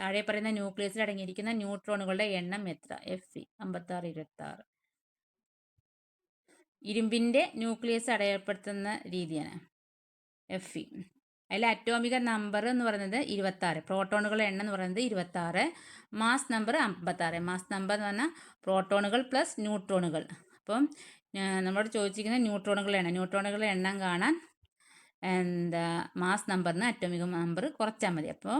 താഴെ പറയുന്ന ന്യൂക്ലിയസിൽ അടങ്ങിയിരിക്കുന്ന ന്യൂട്രോണുകളുടെ എണ്ണം എത്ര? Fe 56 26. ഇരുമ്പിന്റെ ന്യൂക്ലിയസ് അടയാളപ്പെടുത്തുന്ന രീതിയാണ് Fe. അതിൽ അറ്റോമിക നമ്പർ എന്ന് പറയുന്നത് 26, പ്രോട്ടോണുകളുടെ എണ്ണം എന്ന് പറയുന്നത് 26, മാസ് നമ്പർ 56. മാസ് നമ്പർ എന്ന് പറഞ്ഞാൽ പ്രോട്ടോണുകൾ പ്ലസ് ന്യൂട്രോണുകൾ. അപ്പം നമ്മളോട് ചോദിച്ചിരിക്കുന്ന ന്യൂട്രോണുകളുടെ എണ്ണം കാണാൻ മാസ് നമ്പറിന് അറ്റോമിക നമ്പർ കുറച്ചാൽ മതി. അപ്പോൾ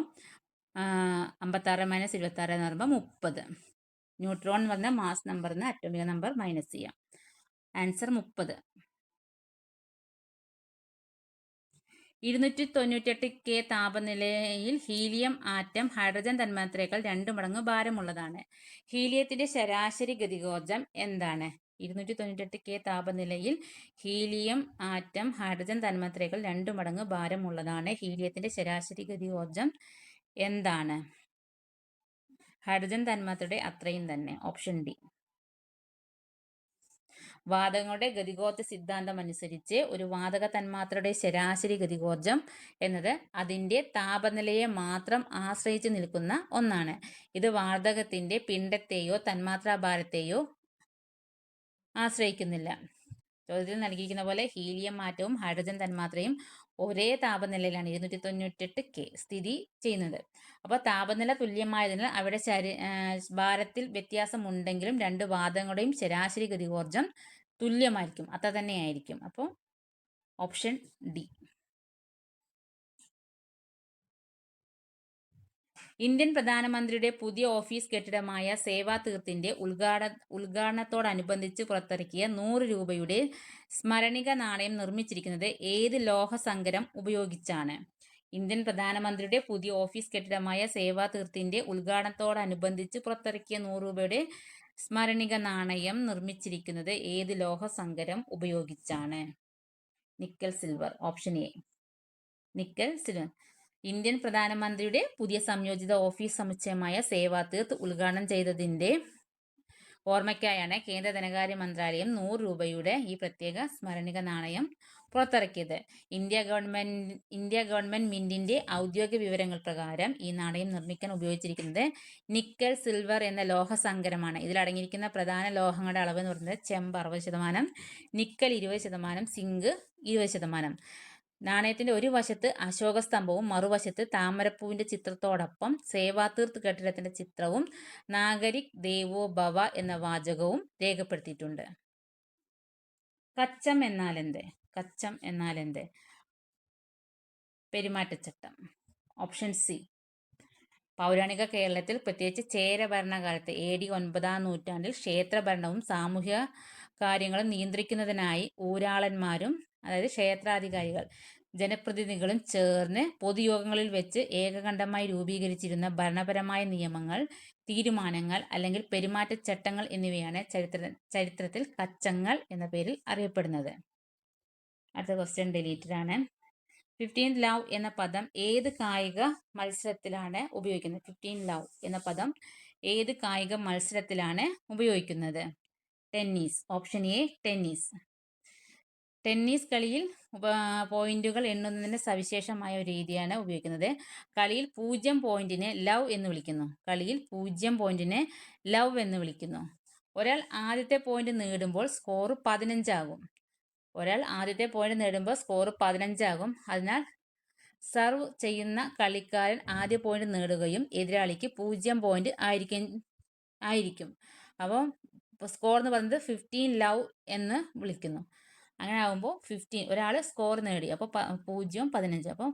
56 മൈനസ് 26 എന്ന് പറയുമ്പോൾ 30. ന്യൂട്രോൺ എന്ന് പറഞ്ഞാൽ മാസ് നമ്പറിന് അറ്റോമിക നമ്പർ മൈനസ് ചെയ്യാം. ആൻസർ 30. 298K താപനിലയിൽ ഹീലിയം ആറ്റം ഹൈഡ്രജൻ തന്മാത്രയേക്കാൾ 2 മടങ്ങ് ഭാരമുള്ളതാണ്. ഹീലിയത്തിന്റെ ശരാശരി ഗതികോർജം എന്താണ്? 298K താപനിലയിൽ ഹീലിയം ആറ്റം ഹൈഡ്രജൻ തന്മാത്രയേക്കാൾ 2 മടങ്ങ് ഭാരമുള്ളതാണ്. ഹീലിയത്തിന്റെ ശരാശരി ഗതികോർജം എന്താണ്? ഹൈഡ്രജൻ തന്മാത്രയുടെ അത്രയും തന്നെ. Option D. വാതകങ്ങളുടെ ഗതികോർജ സിദ്ധാന്തം അനുസരിച്ച് ഒരു വാതക തന്മാത്രയുടെ ശരാശരി ഗതികോർജം എന്നത് അതിൻ്റെ താപനിലയെ മാത്രം ആശ്രയിച്ച് നിൽക്കുന്ന ഒന്നാണ്. ഇത് വാതകത്തിന്റെ പിണ്ഡത്തെയോ തന്മാത്രാഭാരത്തെയോ ആശ്രയിക്കുന്നില്ല. ചോദ്യത്തിൽ നൽകിയിരിക്കുന്ന പോലെ ഹീലിയം ആറ്റവും ഹൈഡ്രജൻ തന്മാത്രയും ഒരേ താപനിലയിലാണ് 298K സ്ഥിതി ചെയ്യുന്നത്. അപ്പോൾ താപനില തുല്യമായതിനാൽ അവിടെ ഭാരത്തിൽ വ്യത്യാസമുണ്ടെങ്കിലും രണ്ട് വാതകങ്ങളുടെയും ശരാശരി ഗതികോർജം തുല്യമായിരിക്കും, അത്ര തന്നെയായിരിക്കും. അപ്പോൾ ഓപ്ഷൻ ഡി. ഇന്ത്യൻ പ്രധാനമന്ത്രിയുടെ പുതിയ ഓഫീസ് കെട്ടിടമായ സേവാതീർത്തിന്റെ ഉദ്ഘാടനത്തോടനുബന്ധിച്ച് പുറത്തിറക്കിയ 100 രൂപയുടെ സ്മരണിക നാണയം നിർമ്മിച്ചിരിക്കുന്നത് ഏത് ലോഹസങ്കരം ഉപയോഗിച്ചാണ്? ഇന്ത്യൻ പ്രധാനമന്ത്രിയുടെ പുതിയ ഓഫീസ് കെട്ടിടമായ സേവാതീർത്തിന്റെ ഉദ്ഘാടനത്തോടനുബന്ധിച്ച് പുറത്തിറക്കിയ 100 രൂപയുടെ സ്മരണിക നാണയം നിർമ്മിച്ചിരിക്കുന്നത് ഏത് ലോഹസങ്കരം ഉപയോഗിച്ചാണ്? Nickel silver. Option A. Nickel silver. Indian പ്രധാനമന്ത്രിയുടെ പുതിയ സംയോജിത ഓഫീസ് സമുച്ചയമായ സേവാതീർത്ത് ഉദ്ഘാടനം ചെയ്തതിന്റെ ഓർമ്മയ്ക്കായാണ് കേന്ദ്ര ധനകാര്യ മന്ത്രാലയം 100 രൂപയുടെ ഈ പ്രത്യേക സ്മരണിക നാണയം പുറത്തിറക്കിയത്. ഇന്ത്യ ഗവൺമെന്റ് മിന്റിന്റെ ഔദ്യോഗിക വിവരങ്ങൾ പ്രകാരം ഈ നാണയം നിർമ്മിക്കാൻ ഉപയോഗിച്ചിരിക്കുന്നത് നിക്കൽ സിൽവർ എന്ന ലോഹസങ്കരമാണ്. ഇതിലടങ്ങിയിരിക്കുന്ന പ്രധാന ലോഹങ്ങളുടെ അളവ് എന്ന് പറയുന്നത് ചെമ്പ് 60%, നിക്കൽ 20%, സിങ്ക് 20%. നാണയത്തിന്റെ ഒരു വശത്ത് അശോകസ്തംഭവും മറുവശത്ത് താമരപ്പൂവിന്റെ ചിത്രത്തോടൊപ്പം സേവാതീർത്ത് കെട്ടിടത്തിന്റെ ചിത്രവും നാഗരിക് ദേവോ ഭവ എന്ന വാചകവും രേഖപ്പെടുത്തിയിട്ടുണ്ട്. കച്ചം എന്നാൽ എന്ത്? കച്ചം എന്നാൽ എന്ത്? പെരുമാറ്റച്ചട്ടം. Option C. പൗരാണിക കേരളത്തിൽ പ്രത്യേകിച്ച് ചേര ഭരണകാലത്ത് AD 9-ാം നൂറ്റാണ്ടിൽ ക്ഷേത്രഭരണവും സാമൂഹിക കാര്യങ്ങളും നിയന്ത്രിക്കുന്നതിനായി ഊരാളന്മാരും, അതായത് ക്ഷേത്രാധികാരികൾ, ജനപ്രതിനിധികളും ചേർന്ന് പൊതുയോഗങ്ങളിൽ വെച്ച് ഏകകണ്ഠമായി രൂപീകരിച്ചിരുന്ന ഭരണപരമായ നിയമങ്ങൾ, തീരുമാനങ്ങൾ അല്ലെങ്കിൽ പെരുമാറ്റച്ചട്ടങ്ങൾ എന്നിവയാണ് ചരിത്രത്തിൽ കച്ചങ്ങൾ എന്ന പേരിൽ അറിയപ്പെടുന്നത്. അടുത്ത ക്വസ്റ്റ്യൻ ഡിലീറ്റഡ് ആണ്. 15 ലവ് എന്ന പദം ഏത് കായിക മത്സരത്തിലാണ് ഉപയോഗിക്കുന്നത്? 15 ലവ് എന്ന പദം ഏത് കായിക മത്സരത്തിലാണ് ഉപയോഗിക്കുന്നത്? Tennis. Option A. Tennis. Tennis കളിയിൽ പോയിന്റുകൾ എണ്ണുന്നതിന് സവിശേഷമായ ഒരു രീതിയാണ് ഉപയോഗിക്കുന്നത്. കളിയിൽ 0 പോയിന്റിനെ ലവ് എന്ന് വിളിക്കുന്നു. കളിയിൽ 0 പോയിന്റിനെ ലവ് എന്ന് വിളിക്കുന്നു. ഒരാൾ ആദ്യത്തെ പോയിന്റ് നേടുമ്പോൾ സ്കോർ 15 ആകും. അതിനാൽ സർവ് ചെയ്യുന്ന കളിക്കാരൻ ആദ്യ പോയിന്റ് നേടുകയും എതിരാളിക്ക് 0 പോയിന്റ് ആയിരിക്കും. അപ്പോൾ സ്കോർ എന്ന് പറയുന്നത് 15 ലവ് എന്ന് വിളിക്കുന്നു. അങ്ങനെ ആകുമ്പോൾ 15 ഒരാൾ സ്കോർ നേടി, അപ്പോൾ 0 15, അപ്പോൾ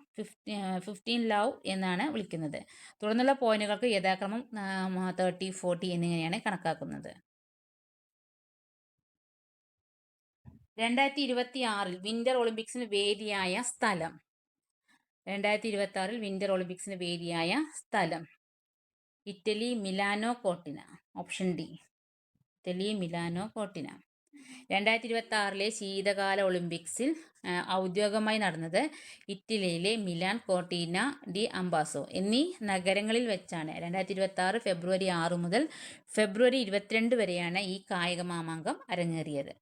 15 ലവ് എന്നാണ് വിളിക്കുന്നത്. തുടർന്നുള്ള പോയിന്റുകൾക്ക് യഥാക്രമം 30 40 എന്നിങ്ങനെയാണ് കണക്കാക്കുന്നത്. 2026 വിന്റർ ഒളിമ്പിക്സിന് വേദിയായ സ്ഥലം. 2026 വിന്റർ ഒളിമ്പിക്സിന് വേദിയായ സ്ഥലം Italy, Milano, Cortina. Option D. Italy, Milano, Cortina. 2026 ശീതകാല ഒളിമ്പിക്സിൽ ഔദ്യോഗികമായി നടന്നത് ഇറ്റലിയിലെ മിലാൻ, കോർട്ടിന ഡി അംബാസോ എന്നീ നഗരങ്ങളിൽ വെച്ചാണ്. 2026 ഫെബ്രുവരി 6 മുതൽ ഫെബ്രുവരി 22 വരെയാണ് ഈ കായിക മാമാങ്കം അരങ്ങേറിയത്.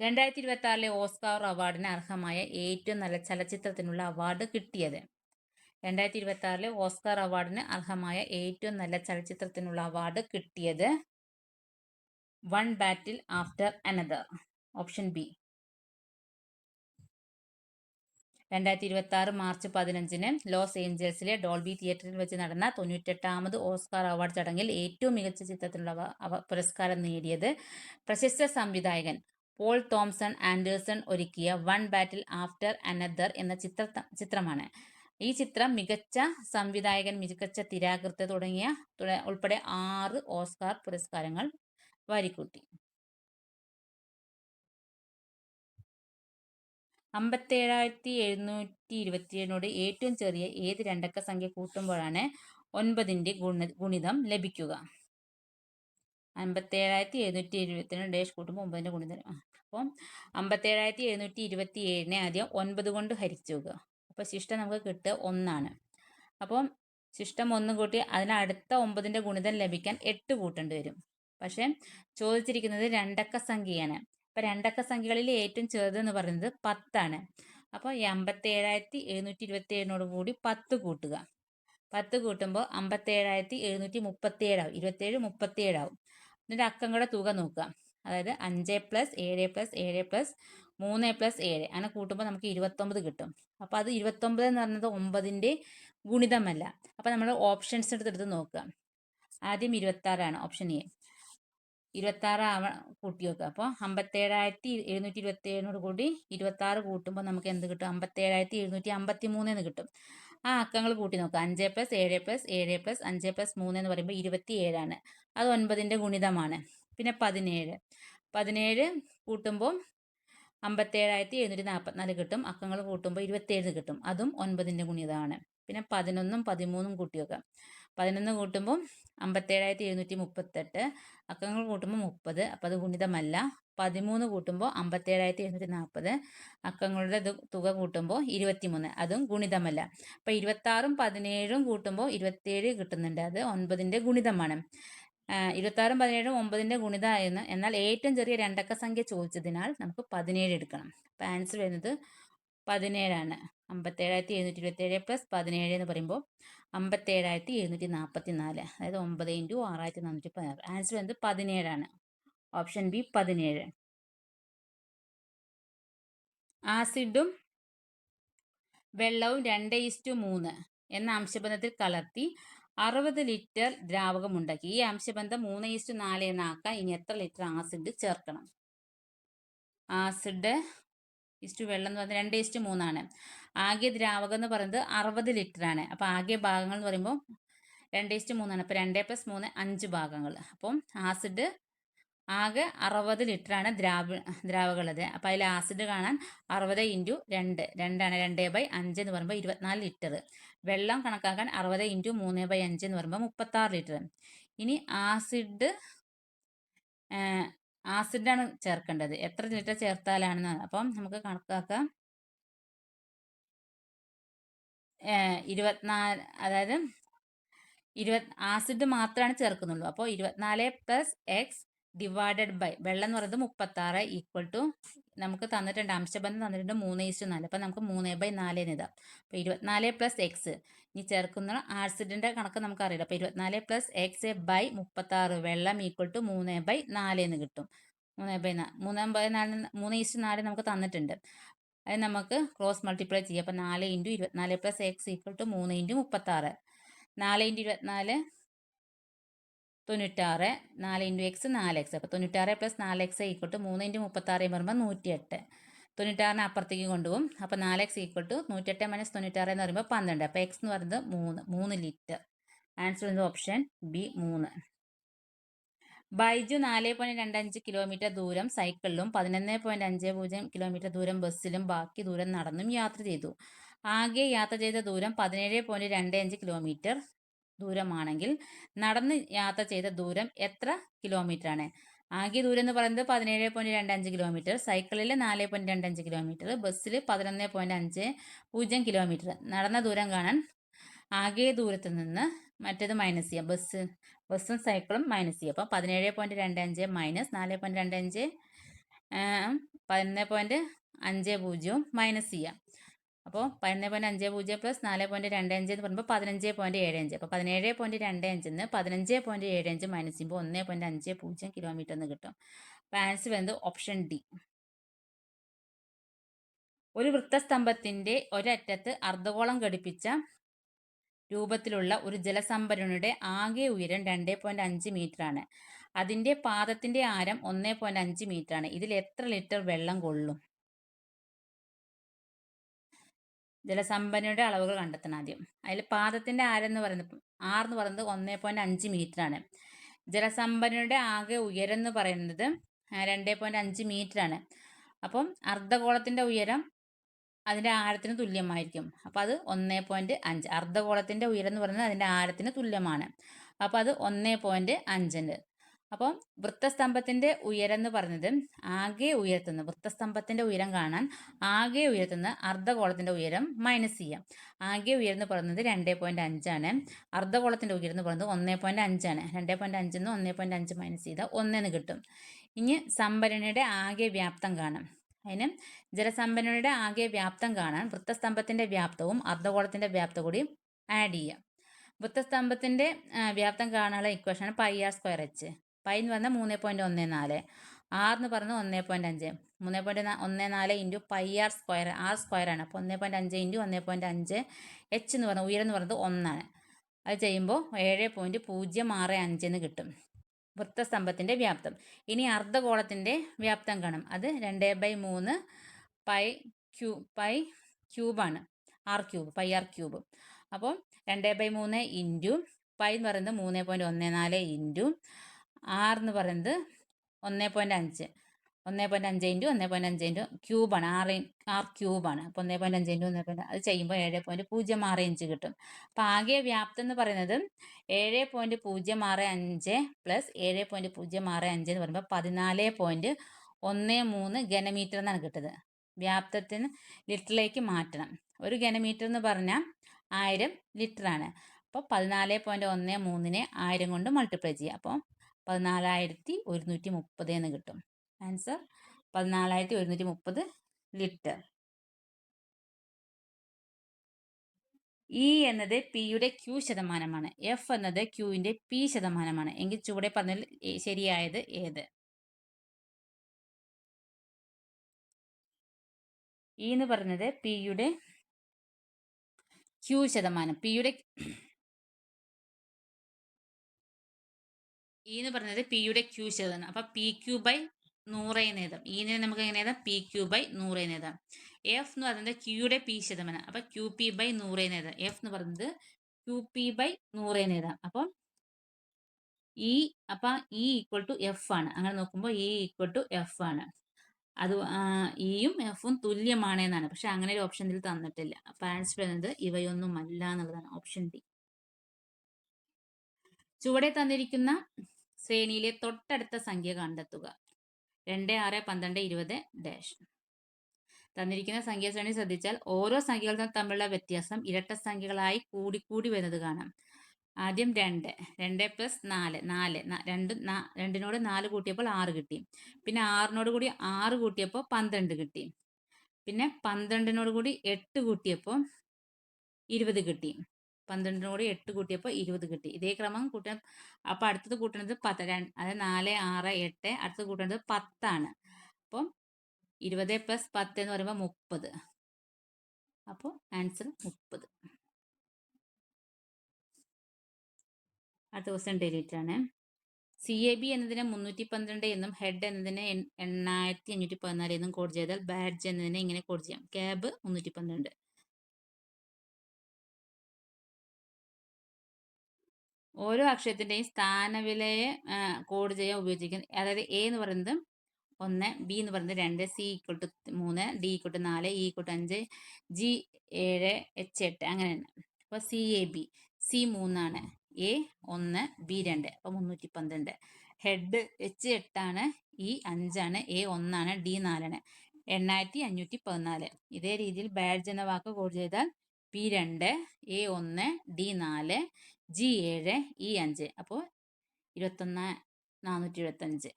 2026 ഓസ്കാർ അവാർഡിന് അർഹമായ ഏറ്റവും നല്ല ചലച്ചിത്രത്തിനുള്ള അവാർഡ് കിട്ടിയത്. 2026 ഓസ്കാർ അവാർഡിന് അർഹമായ ഏറ്റവും നല്ല ചലച്ചിത്രത്തിനുള്ള അവാർഡ് കിട്ടിയത് one battle after another. Option B. 2026 March 15-ന് ലോസ് ഏഞ്ചൽസിലെ ഡോൾബി തിയേറ്ററിൽ വെച്ച് നടന്ന 98ാമത് ഓസ്കാർ അവാർഡ് ചടങ്ങിൽ ഏറ്റവും മികച്ച ചിത്രത്തിനുള്ള പുരസ്കാരം നേടിയത് പ്രശസ്ത സംവിധായകൻ പോൾ തോംസൺ ആൻഡേഴ്സൺ ഒരുക്കിയ വൺ ബാറ്റിൽ ആഫ്റ്റർ അനദർ എന്ന ചിത്രമാണ്. ഈ ചിത്രം മികച്ച സംവിധായകൻ, മികച്ച തിരാകൃത്ത് തുടങ്ങിയ ഉൾപ്പെടെ 6 ഓസ്കാർ പുരസ്കാരങ്ങൾ വാരിക്കൂട്ടി. 57,727 ഏറ്റവും ചെറിയ ഏത് രണ്ടക്ക സംഖ്യ കൂട്ടുമ്പോഴാണ് 9ന്റെ ഗുണിതം ലഭിക്കുക? 57,727 ഡാഷ് കൂട്ടുമ്പോൾ 9ന്റെ ഗുണിതം. അപ്പം 57,727 ആദ്യം 9 കൊണ്ട് ഹരിച്ചു നോക്കുക. അപ്പോൾ ശിഷ്ടം നമുക്ക് കിട്ടുക 1 അപ്പം ശിഷ്ടം 1 കൂട്ടി അതിനടുത്ത 9ന്റെ ഗുണിതം ലഭിക്കാൻ 8 കൂട്ടേണ്ടി വരും. പക്ഷെ ചോദിച്ചിരിക്കുന്നത് രണ്ടക്ക സംഖ്യയാണ്. അപ്പോൾ രണ്ടക്ക സംഖ്യകളിൽ ഏറ്റവും ചെറുതെന്ന് പറയുന്നത് 10 അപ്പോൾ 57,727 കൂടി 10 കൂട്ടുക. 10 കൂട്ടുമ്പോൾ 57,737 ആവും. 27 37 ആവും. എന്നിട്ട് അക്കങ്ങളുടെ തുക നോക്കുക. അതായത് 5 + 7 + 7 + 3 + 7 അങ്ങനെ കൂട്ടുമ്പോൾ നമുക്ക് 29 കിട്ടും. അപ്പോൾ അത് 29 എന്ന് പറയുന്നത് 9ന്റെ ഗുണിതമല്ല. അപ്പോൾ നമ്മൾ ഓപ്ഷൻസ് എടുത്ത് നോക്കുക. ആദ്യം 26 ഓപ്ഷൻ എ. 26 കൂട്ടി വെക്കുക. അപ്പോൾ 57,727 കൂടി 26 കൂട്ടുമ്പോൾ നമുക്ക് എന്ത് കിട്ടും? 57,753 എന്ന് കിട്ടും. ആ അക്കങ്ങൾ കൂട്ടി നോക്കുക. 5 + 7 + 7 + 5 + 3 എന്ന് പറയുമ്പോൾ 27 അത് 9ന്റെ ഗുണിതമാണ്. പിന്നെ 17 കൂട്ടുമ്പോൾ 57,744 കിട്ടും. അക്കങ്ങൾ കൂട്ടുമ്പോൾ 27 കിട്ടും. അതും 9ന്റെ ഗുണിതമാണ്. പിന്നെ 11ഉം 13ഉം കൂട്ടി വെക്കാം. 11 കൂട്ടുമ്പോൾ 57,738 അക്കങ്ങൾ കൂട്ടുമ്പോൾ 30 അപ്പോൾ അത് ഗുണിതമല്ല. 13 കൂട്ടുമ്പോൾ 57,740 അക്കങ്ങളുടെ തുക കൂട്ടുമ്പോൾ 23 അതും ഗുണിതമല്ല. അപ്പോൾ 26ഉം 17ഉം കൂട്ടുമ്പോൾ 27 കിട്ടുന്നുണ്ട്. അത് 9ന്റെ ഗുണിതമാണ്. 26ഉം 17ഉം 9ന്റെ ഗുണിതമായിരുന്നു. എന്നാൽ ഏറ്റവും ചെറിയ രണ്ടക്ക സംഖ്യ ചോദിച്ചതിനാൽ നമുക്ക് 17 എടുക്കണം. അപ്പോൾ ആൻസർ വരുന്നത് 17 57,727 + 17 എന്ന് പറയുമ്പോൾ 57,744. അതായത് 9 × 6,416. ആൻസർ വരുന്നത് 17 ഓപ്ഷൻ ബി 17. ആസിഡും വെള്ളവും 2:3 എന്ന അംശബന്ധത്തിൽ കലർത്തി 60 ലിറ്റർ ദ്രാവകമുണ്ടാക്കി. ഈ അംശബന്ധം 3:4 എന്നാക്കാൻ ഇനി എത്ര ലിറ്റർ ആസിഡ് ചേർക്കണം? ആസിഡ് വെള്ളം എന്ന് പറഞ്ഞാൽ 2:3 ആകെ ദ്രാവകം എന്ന് പറയുന്നത് 60 ലിറ്റർ ആണ്. അപ്പോൾ ആകെ ഭാഗങ്ങൾ എന്ന് പറയുമ്പോൾ 2:3 അപ്പോൾ 2 + 3 5 ഭാഗങ്ങൾ. അപ്പം ആസിഡ് ആകെ 60 ലിറ്റർ ആണ് ദ്രാവകമുള്ളത്. അപ്പോൾ അതിൽ ആസിഡ് കാണാൻ 60 × 2 2 2/5 എന്ന് പറയുമ്പോൾ 24 ലിറ്റർ. വെള്ളം കണക്കാക്കാൻ 60 × 3/5 എന്ന് പറയുമ്പോൾ 36 ലിറ്റർ. ഇനി ആസിഡാണ് ചേർക്കേണ്ടത്. എത്ര ലിറ്റർ ചേർത്താലാണെന്ന് അപ്പം നമുക്ക് കണക്കാക്കാം. 24 അതായത് ആസിഡ് മാത്രമാണ് ചേർക്കുന്നുള്ളൂ. അപ്പോൾ 24 + x ഡിവൈഡഡ് ബൈ വെള്ളം എന്ന് പറയുന്നത് 36 ഈക്വൽ ടു നമുക്ക് തന്നിട്ടുണ്ട്, അംശബന്ധം തന്നിട്ടുണ്ട് 3:4. അപ്പോൾ നമുക്ക് 3/4 എന്ന് എഴുതാം. അപ്പോൾ 24 + x ഇനി ചേർക്കുന്ന ആസിഡിൻ്റെ കണക്ക് നമുക്കറിയില്ല. അപ്പോൾ 24 + x / 36 വെള്ളം ഈക്വൽ ടു 3/4 എന്ന് കിട്ടും. 3/4 നമുക്ക് തന്നിട്ടുണ്ട്. അത് നമുക്ക് ക്രോസ് മൾട്ടിപ്ലൈ ചെയ്യാം. അപ്പോൾ 4 × 24 + x equal to 3 × 36. 4 × 24 96. 4 × x 4x. അപ്പോൾ 96 + 4x ഈക്വൽ ടു 3 × 36 പറയുമ്പോൾ 108. 96നെ അപ്പുറത്തേക്ക് കൊണ്ടുപോകും. അപ്പോൾ 4x ഈക്വൽ ടു 108 - 96 എന്ന് പറയുമ്പോൾ 12. അപ്പോൾ x എന്ന് പറയുന്നത് 3 ലിറ്റർ. ആൻസർ വരുന്നത് ഓപ്ഷൻ ബി 3. ബൈജു 4.25 കിലോമീറ്റർ ദൂരം സൈക്കിളിലും 11.50 കിലോമീറ്റർ ദൂരം ബസ്സിലും ബാക്കി ദൂരം നടന്നും യാത്ര ചെയ്തു. ആകെ യാത്ര ചെയ്ത ദൂരം 17.25 കിലോമീറ്റർ ദൂരമാണെങ്കിൽ നടന്ന് യാത്ര ചെയ്ത ദൂരം എത്ര കിലോമീറ്റർ ആണ്? ആകെ ദൂരം എന്ന് പറയുന്നത് 17.25 കിലോമീറ്റർ, സൈക്കിളിൽ 4.25 കിലോമീറ്റർ, ബസ്സിൽ 11.50 കിലോമീറ്റർ. നടന്ന ദൂരം കാണാൻ ആകെ ദൂരത്തിൽ നിന്ന് മറ്റേത് മൈനസ് ചെയ്യാം. ബസ്സും സൈക്കിളും മൈനസ് ചെയ്യാം. അപ്പോൾ 17.25 - 4.25 11.50 മൈനസ് ചെയ്യാം. അപ്പോൾ 11.50 പ്ലസ് 4.25 എന്ന് പറയുമ്പോൾ 15.75. അപ്പോൾ 17.25 15.75 മൈനസ് ചെയ്യുമ്പോൾ 1.50 കിലോമീറ്റർ എന്ന് കിട്ടും. അപ്പോൾ ആൻസർ വരുന്നത് ഓപ്ഷൻ ഡി. ഒരു വൃത്തസ്തംഭത്തിന്റെ ഒരറ്റത്ത് അർദ്ധഗോളം ഘടിപ്പിച്ച രൂപത്തിലുള്ള ഒരു ജലസംഭരണിയുടെ ആകെ ഉയരം 2.5 മീറ്റർ ആണ്. അതിന്റെ പാദത്തിന്റെ ആരം 1.5 മീറ്റർ ആണ്. ഇതിൽ എത്ര ലിറ്റർ വെള്ളം കൊള്ളും? ജലസംഭരണിയുടെ അളവുകൾ കണ്ടെത്തണം ആദ്യം. അതിൽ പാദത്തിന്റെ ആരം എന്ന് പറയുന്നത് എന്ന് പറയുന്നത് 1.5 മീറ്റർ ആണ്. ജലസംഭരണിയുടെ ആകെ ഉയരം എന്ന് പറയുന്നത് 2.5 മീറ്റർ ആണ്. അപ്പം അർദ്ധഗോളത്തിന്റെ ഉയരം അതിന്റെ ആരത്തിന് തുല്യമായിരിക്കും. അപ്പോൾ അത് 1.5. അർദ്ധഗോളത്തിന്റെ ഉയരം എന്ന് പറയുന്നത് അതിന്റെ ആരത്തിന് തുല്യമാണ്. അപ്പോൾ അത് 1.5 ഉണ്ട്. അപ്പോൾ വൃത്തസ്തംഭത്തിന്റെ ഉയരം എന്ന് പറയുന്നത് ആകെ ഉയരത്തുന്ന വൃത്തസ്തംഭത്തിന്റെ ഉയരം കാണാൻ ആകെ ഉയരത്തുന്ന അർദ്ധഗോളത്തിന്റെ ഉയരം മൈനസ് ചെയ്യാം. ആകെ ഉയരം എന്ന് പറയുന്നത് 2.5 ആണ്. അർദ്ധഗോളത്തിന്റെ ഉയരം എന്ന് പറയുന്നത് 1.5 ആണ്. 2.5 നിന്ന് 1.5 മൈനസ് ചെയ്താൽ 1 എന്ന് കിട്ടും. ഇനി സംഭരണിയുടെ ആകെ വ്യാപ്തം കാണാം. അതിന് ജലസംഭരണിയുടെ ആകെ വ്യാപ്തം കാണാൻ വൃത്തസ്തംഭത്തിന്റെ വ്യാപ്തവും അർദ്ധഗോളത്തിന്റെ വ്യാപ്തവും കൂടി ആഡ് ചെയ്യാം. വൃത്തസ്തംഭത്തിന്റെ വ്യാപ്തം കാണാനുള്ള ഇക്വേഷൻ ആണ് πr²h. പൈ എന്ന് പറഞ്ഞാൽ 3.14, ആർ എന്ന് പറഞ്ഞാൽ 1.5. 3.14 ഇൻറ്റു πr², r² ആണ്. അപ്പോൾ 1.5 ഇൻറ്റു 1.5. h എന്ന് പറഞ്ഞാൽ ഉയരം എന്ന് പറയുന്നത് 1 ആണ്. അത് ചെയ്യുമ്പോൾ 7.065 എന്ന് കിട്ടും വൃത്തസ്തംഭത്തിന്റെ വ്യാപ്തം. ഇനി അർദ്ധഗോളത്തിന്റെ വ്യാപ്തം കാണും. അത് 2/3 പൈ ക്യൂബാണ്. πr². അപ്പോൾ 2/3 ഇൻറ്റു പൈ എന്ന് പറയുന്നത് 3.14 ഇൻറ്റു ആർ എന്ന് പറയുന്നത് 1.5. 1.5 ഇൻറ്റു 1.5 ഇൻറ്റു ക്യൂബാണ്. ആർ ക്യൂബാണ്. അപ്പോൾ 1.5 ഇൻറ്റു 1.5 അത് ചെയ്യുമ്പോൾ 7.065 കിട്ടും. അപ്പോൾ ആകെ വ്യാപ്തം എന്ന് പറയുന്നത് 7.065 പ്ലസ് 7.065 എന്ന് പറയുമ്പോൾ 14.13 ഘനമീറ്റർ എന്നാണ് കിട്ടുന്നത്. വ്യാപ്തത്തിന് ലിറ്ററിലേക്ക് മാറ്റണം. ഒരു ഘനമീറ്റർ എന്ന് പറഞ്ഞാൽ 1000 ലിറ്റർ ആണ്. അപ്പോൾ 14.13നെ 1000 കൊണ്ട് മൾട്ടിപ്ലൈ ചെയ്യുക. അപ്പോൾ 14,130 എന്ന് കിട്ടും. Answer 14,130 litre. ഇ എന്നത് പിയുടെ ക്യൂ ശതമാനമാണ്. എഫ് എന്നത് ക്യൂവിന്റെ പി ശതമാനമാണ്. എങ്കിൽ ചുവടെ പറഞ്ഞതിൽ ശരിയായത് ഏത്? ഇ എന്ന് പറയുന്നത് പിയുടെ ക്യൂ ശതമാനം. ഇ എന്ന് പറയുന്നത് പിയുടെ ക്യൂ ശതമാനം. അപ്പം PQ/100 എന്ന് എഴുതാം. ഇനെ നമുക്ക് എങ്ങനെ എഴുതാം? PQ/100 എന്ന് എഴുതാം. എഫ് എന്ന് പറയുന്നത് ക്യൂയുടെ പി ശതമാനം. അപ്പം QP/100 എന്ന് എഴുതാം. എഫ് എന്ന് പറയുന്നത് QP/100 എന്ന് എഴുതാം. അപ്പം ഇ ഈക്വൽ ടു എഫ് ആണ്. അങ്ങനെ നോക്കുമ്പോൾ ഇ ഈക്വൽ ടു എഫ് ആണ്. അത് ഇയും എഫും തുല്യമാണ് എന്നാണ്. പക്ഷെ അങ്ങനെ ഒരു ഓപ്ഷൻ ഇതിൽ തന്നിട്ടില്ല. അപ്പം ആൻസർ വരുന്നത് ഇവയൊന്നും അല്ല എന്നുള്ളതാണ്. Option D. ചുവടെ തന്നിരിക്കുന്ന ശ്രേണിയിലെ തൊട്ടടുത്ത സംഖ്യ കണ്ടെത്തുക. 2, 6, 12, 20 ഡാഷ്. തന്നിരിക്കുന്ന സംഖ്യാ ശ്രേണി ശ്രദ്ധിച്ചാൽ ഓരോ സംഖ്യകളും തമ്മിലുള്ള വ്യത്യാസം ഇരട്ട സംഖ്യകളായി കൂടി വരുന്നത് കാണാം. ആദ്യം 2 പ്ലസ് 4, 2നോട് 4 കൂട്ടിയപ്പോൾ 6 കിട്ടി. പിന്നെ 6നോട് കൂടി 6 കൂട്ടിയപ്പോൾ 12 കിട്ടി. പിന്നെ 12നോട് കൂടി 8 കൂട്ടിയപ്പോൾ 20 കിട്ടി. 12നോട് 8 കൂട്ടിയപ്പോൾ 20 കിട്ടി. ഇതേ ക്രമം കൂട്ടാൻ. അപ്പോൾ അടുത്തത് കൂട്ടുന്നത് 10. അതായത് 4, 6, 8. അടുത്തത് കൂട്ടുന്നത് 10 ആണ്. അപ്പം 20 പ്ലസ് 10 എന്ന് പറയുമ്പോൾ 30. അപ്പോൾ ആൻസർ 30. അടുത്ത ക്വസ്റ്റ്യൻ ഡിലീറ്റ് ആണ്. CAB എന്നതിനെ 312 എന്നും ഹെഡ് എന്നതിനെ 8514 എന്നും കോഡ് ചെയ്താൽ ബാഡ്ജ് എന്നതിനെ ഇങ്ങനെ കോഡ് ചെയ്യാം. ക്യാബ് 312. ഓരോ അക്ഷരത്തിന്റെയും സ്ഥാനവിലയെ കോഡ് ചെയ്യാൻ ഉപയോഗിക്കുന്നത്. അതായത് എ എന്ന് പറയുന്നത് 1, ബി എന്ന് പറയുന്നത് 2, C equal to 3, D equal to 4, E equal to 5, G 7, H 8 അങ്ങനെയാണ്. അപ്പോൾ CAB സി 3 ആണ്, എ 1, ബി 2. അപ്പോൾ 312. ഹെഡ് എച്ച് 8 ആണ്, ഇ 5 ആണ്, എ 1 ആണ്, ഡി 4 ആണ്. 8514. ഇതേ രീതിയിൽ ബാഡ്ജ് എന്ന വാക്ക് കോഡ് ചെയ്താൽ P2, A1, D4, G7, E5. അപ്പോൾ 21475.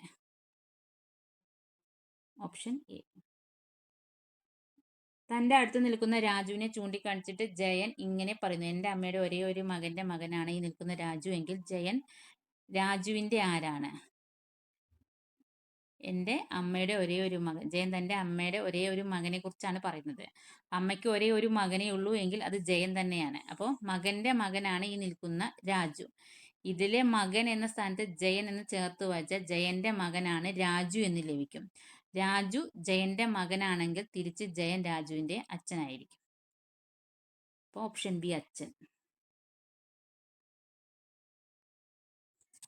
Option A. തൻ്റെ അടുത്ത് നിൽക്കുന്ന രാജുവിനെ ചൂണ്ടിക്കാണിച്ചിട്ട് ജയൻ ഇങ്ങനെ പറയുന്നു. എൻ്റെ അമ്മയുടെ ഒരേ ഒരു മകൻ്റെ മകനാണ് ഈ നിൽക്കുന്ന രാജു എങ്കിൽ ജയൻ രാജുവിൻ്റെ ആരാണ്? എൻ്റെ അമ്മയുടെ ഒരേ ഒരു മകൻ. ജയൻ തൻ്റെ അമ്മയുടെ ഒരേ ഒരു മകനെ കുറിച്ചാണ് പറയുന്നത്. അമ്മയ്ക്ക് ഒരേ ഒരു മകനേ ഉള്ളൂ എങ്കിൽ അത് ജയൻ തന്നെയാണ്. അപ്പോൾ മകൻ്റെ മകനാണ് ഈ നിൽക്കുന്ന രാജു. ഇതിലെ മകൻ എന്ന സ്ഥാനത്ത് ജയൻ എന്ന് ചേർത്ത് വായിച്ചാൽ ജയന്റെ മകനാണ് രാജു എന്ന് ലഭിക്കും. രാജു ജയന്റെ മകനാണെങ്കിൽ തിരിച്ച് ജയൻ രാജുവിന്റെ അച്ഛനായിരിക്കും. അപ്പോൾ ഓപ്ഷൻ ബി അച്ഛൻ.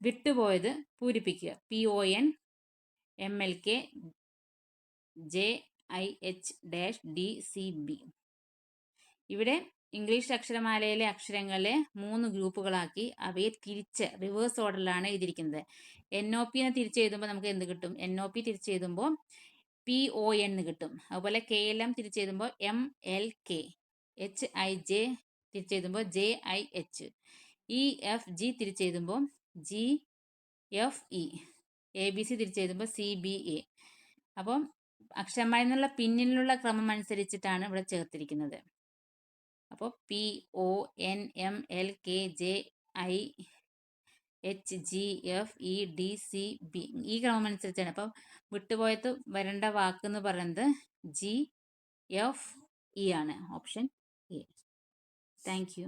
വിട്ടുപോയത് പൂരിപ്പിക്കുക. PON MLK JIH-DCB. ഇവിടെ ഇംഗ്ലീഷ് അക്ഷരമാലയിലെ അക്ഷരങ്ങളെ 3 ഗ്രൂപ്പുകളാക്കി അവയെ തിരിച്ച് റിവേഴ്സ് ഓർഡറിലാണ് എഴുതിയിരിക്കുന്നത്. NOP തിരിച്ച് എഴുതുമ്പോൾ നമുക്ക് എന്ത് കിട്ടും? NOP തിരിച്ച് എഴുതുമ്പോൾ PON എന്ന് കിട്ടും. അതുപോലെ KLM തിരിച്ച് എഴുതുമ്പോൾ MLK, HIJ തിരിച്ച് എഴുതുമ്പോൾ JIH, EFG തിരിച്ച് എഴുതുമ്പോൾ GFE, ABC തിരിച്ച് എഴുതുമ്പോൾ CBA. അപ്പം അക്ഷരമാല എന്നുള്ള പിന്നിലുള്ള ക്രമം അനുസരിച്ചിട്ടാണ് ഇവിടെ ചേർത്തിരിക്കുന്നത്. അപ്പോൾ PONMLKJIHGFEDCB ഈ ക്രമം അനുസരിച്ചാണ്. അപ്പോൾ വിട്ടുപോയത് വരേണ്ട വാക്ക് എന്ന് പറയുന്നത് GFE ആണ്. Option A. Thank you.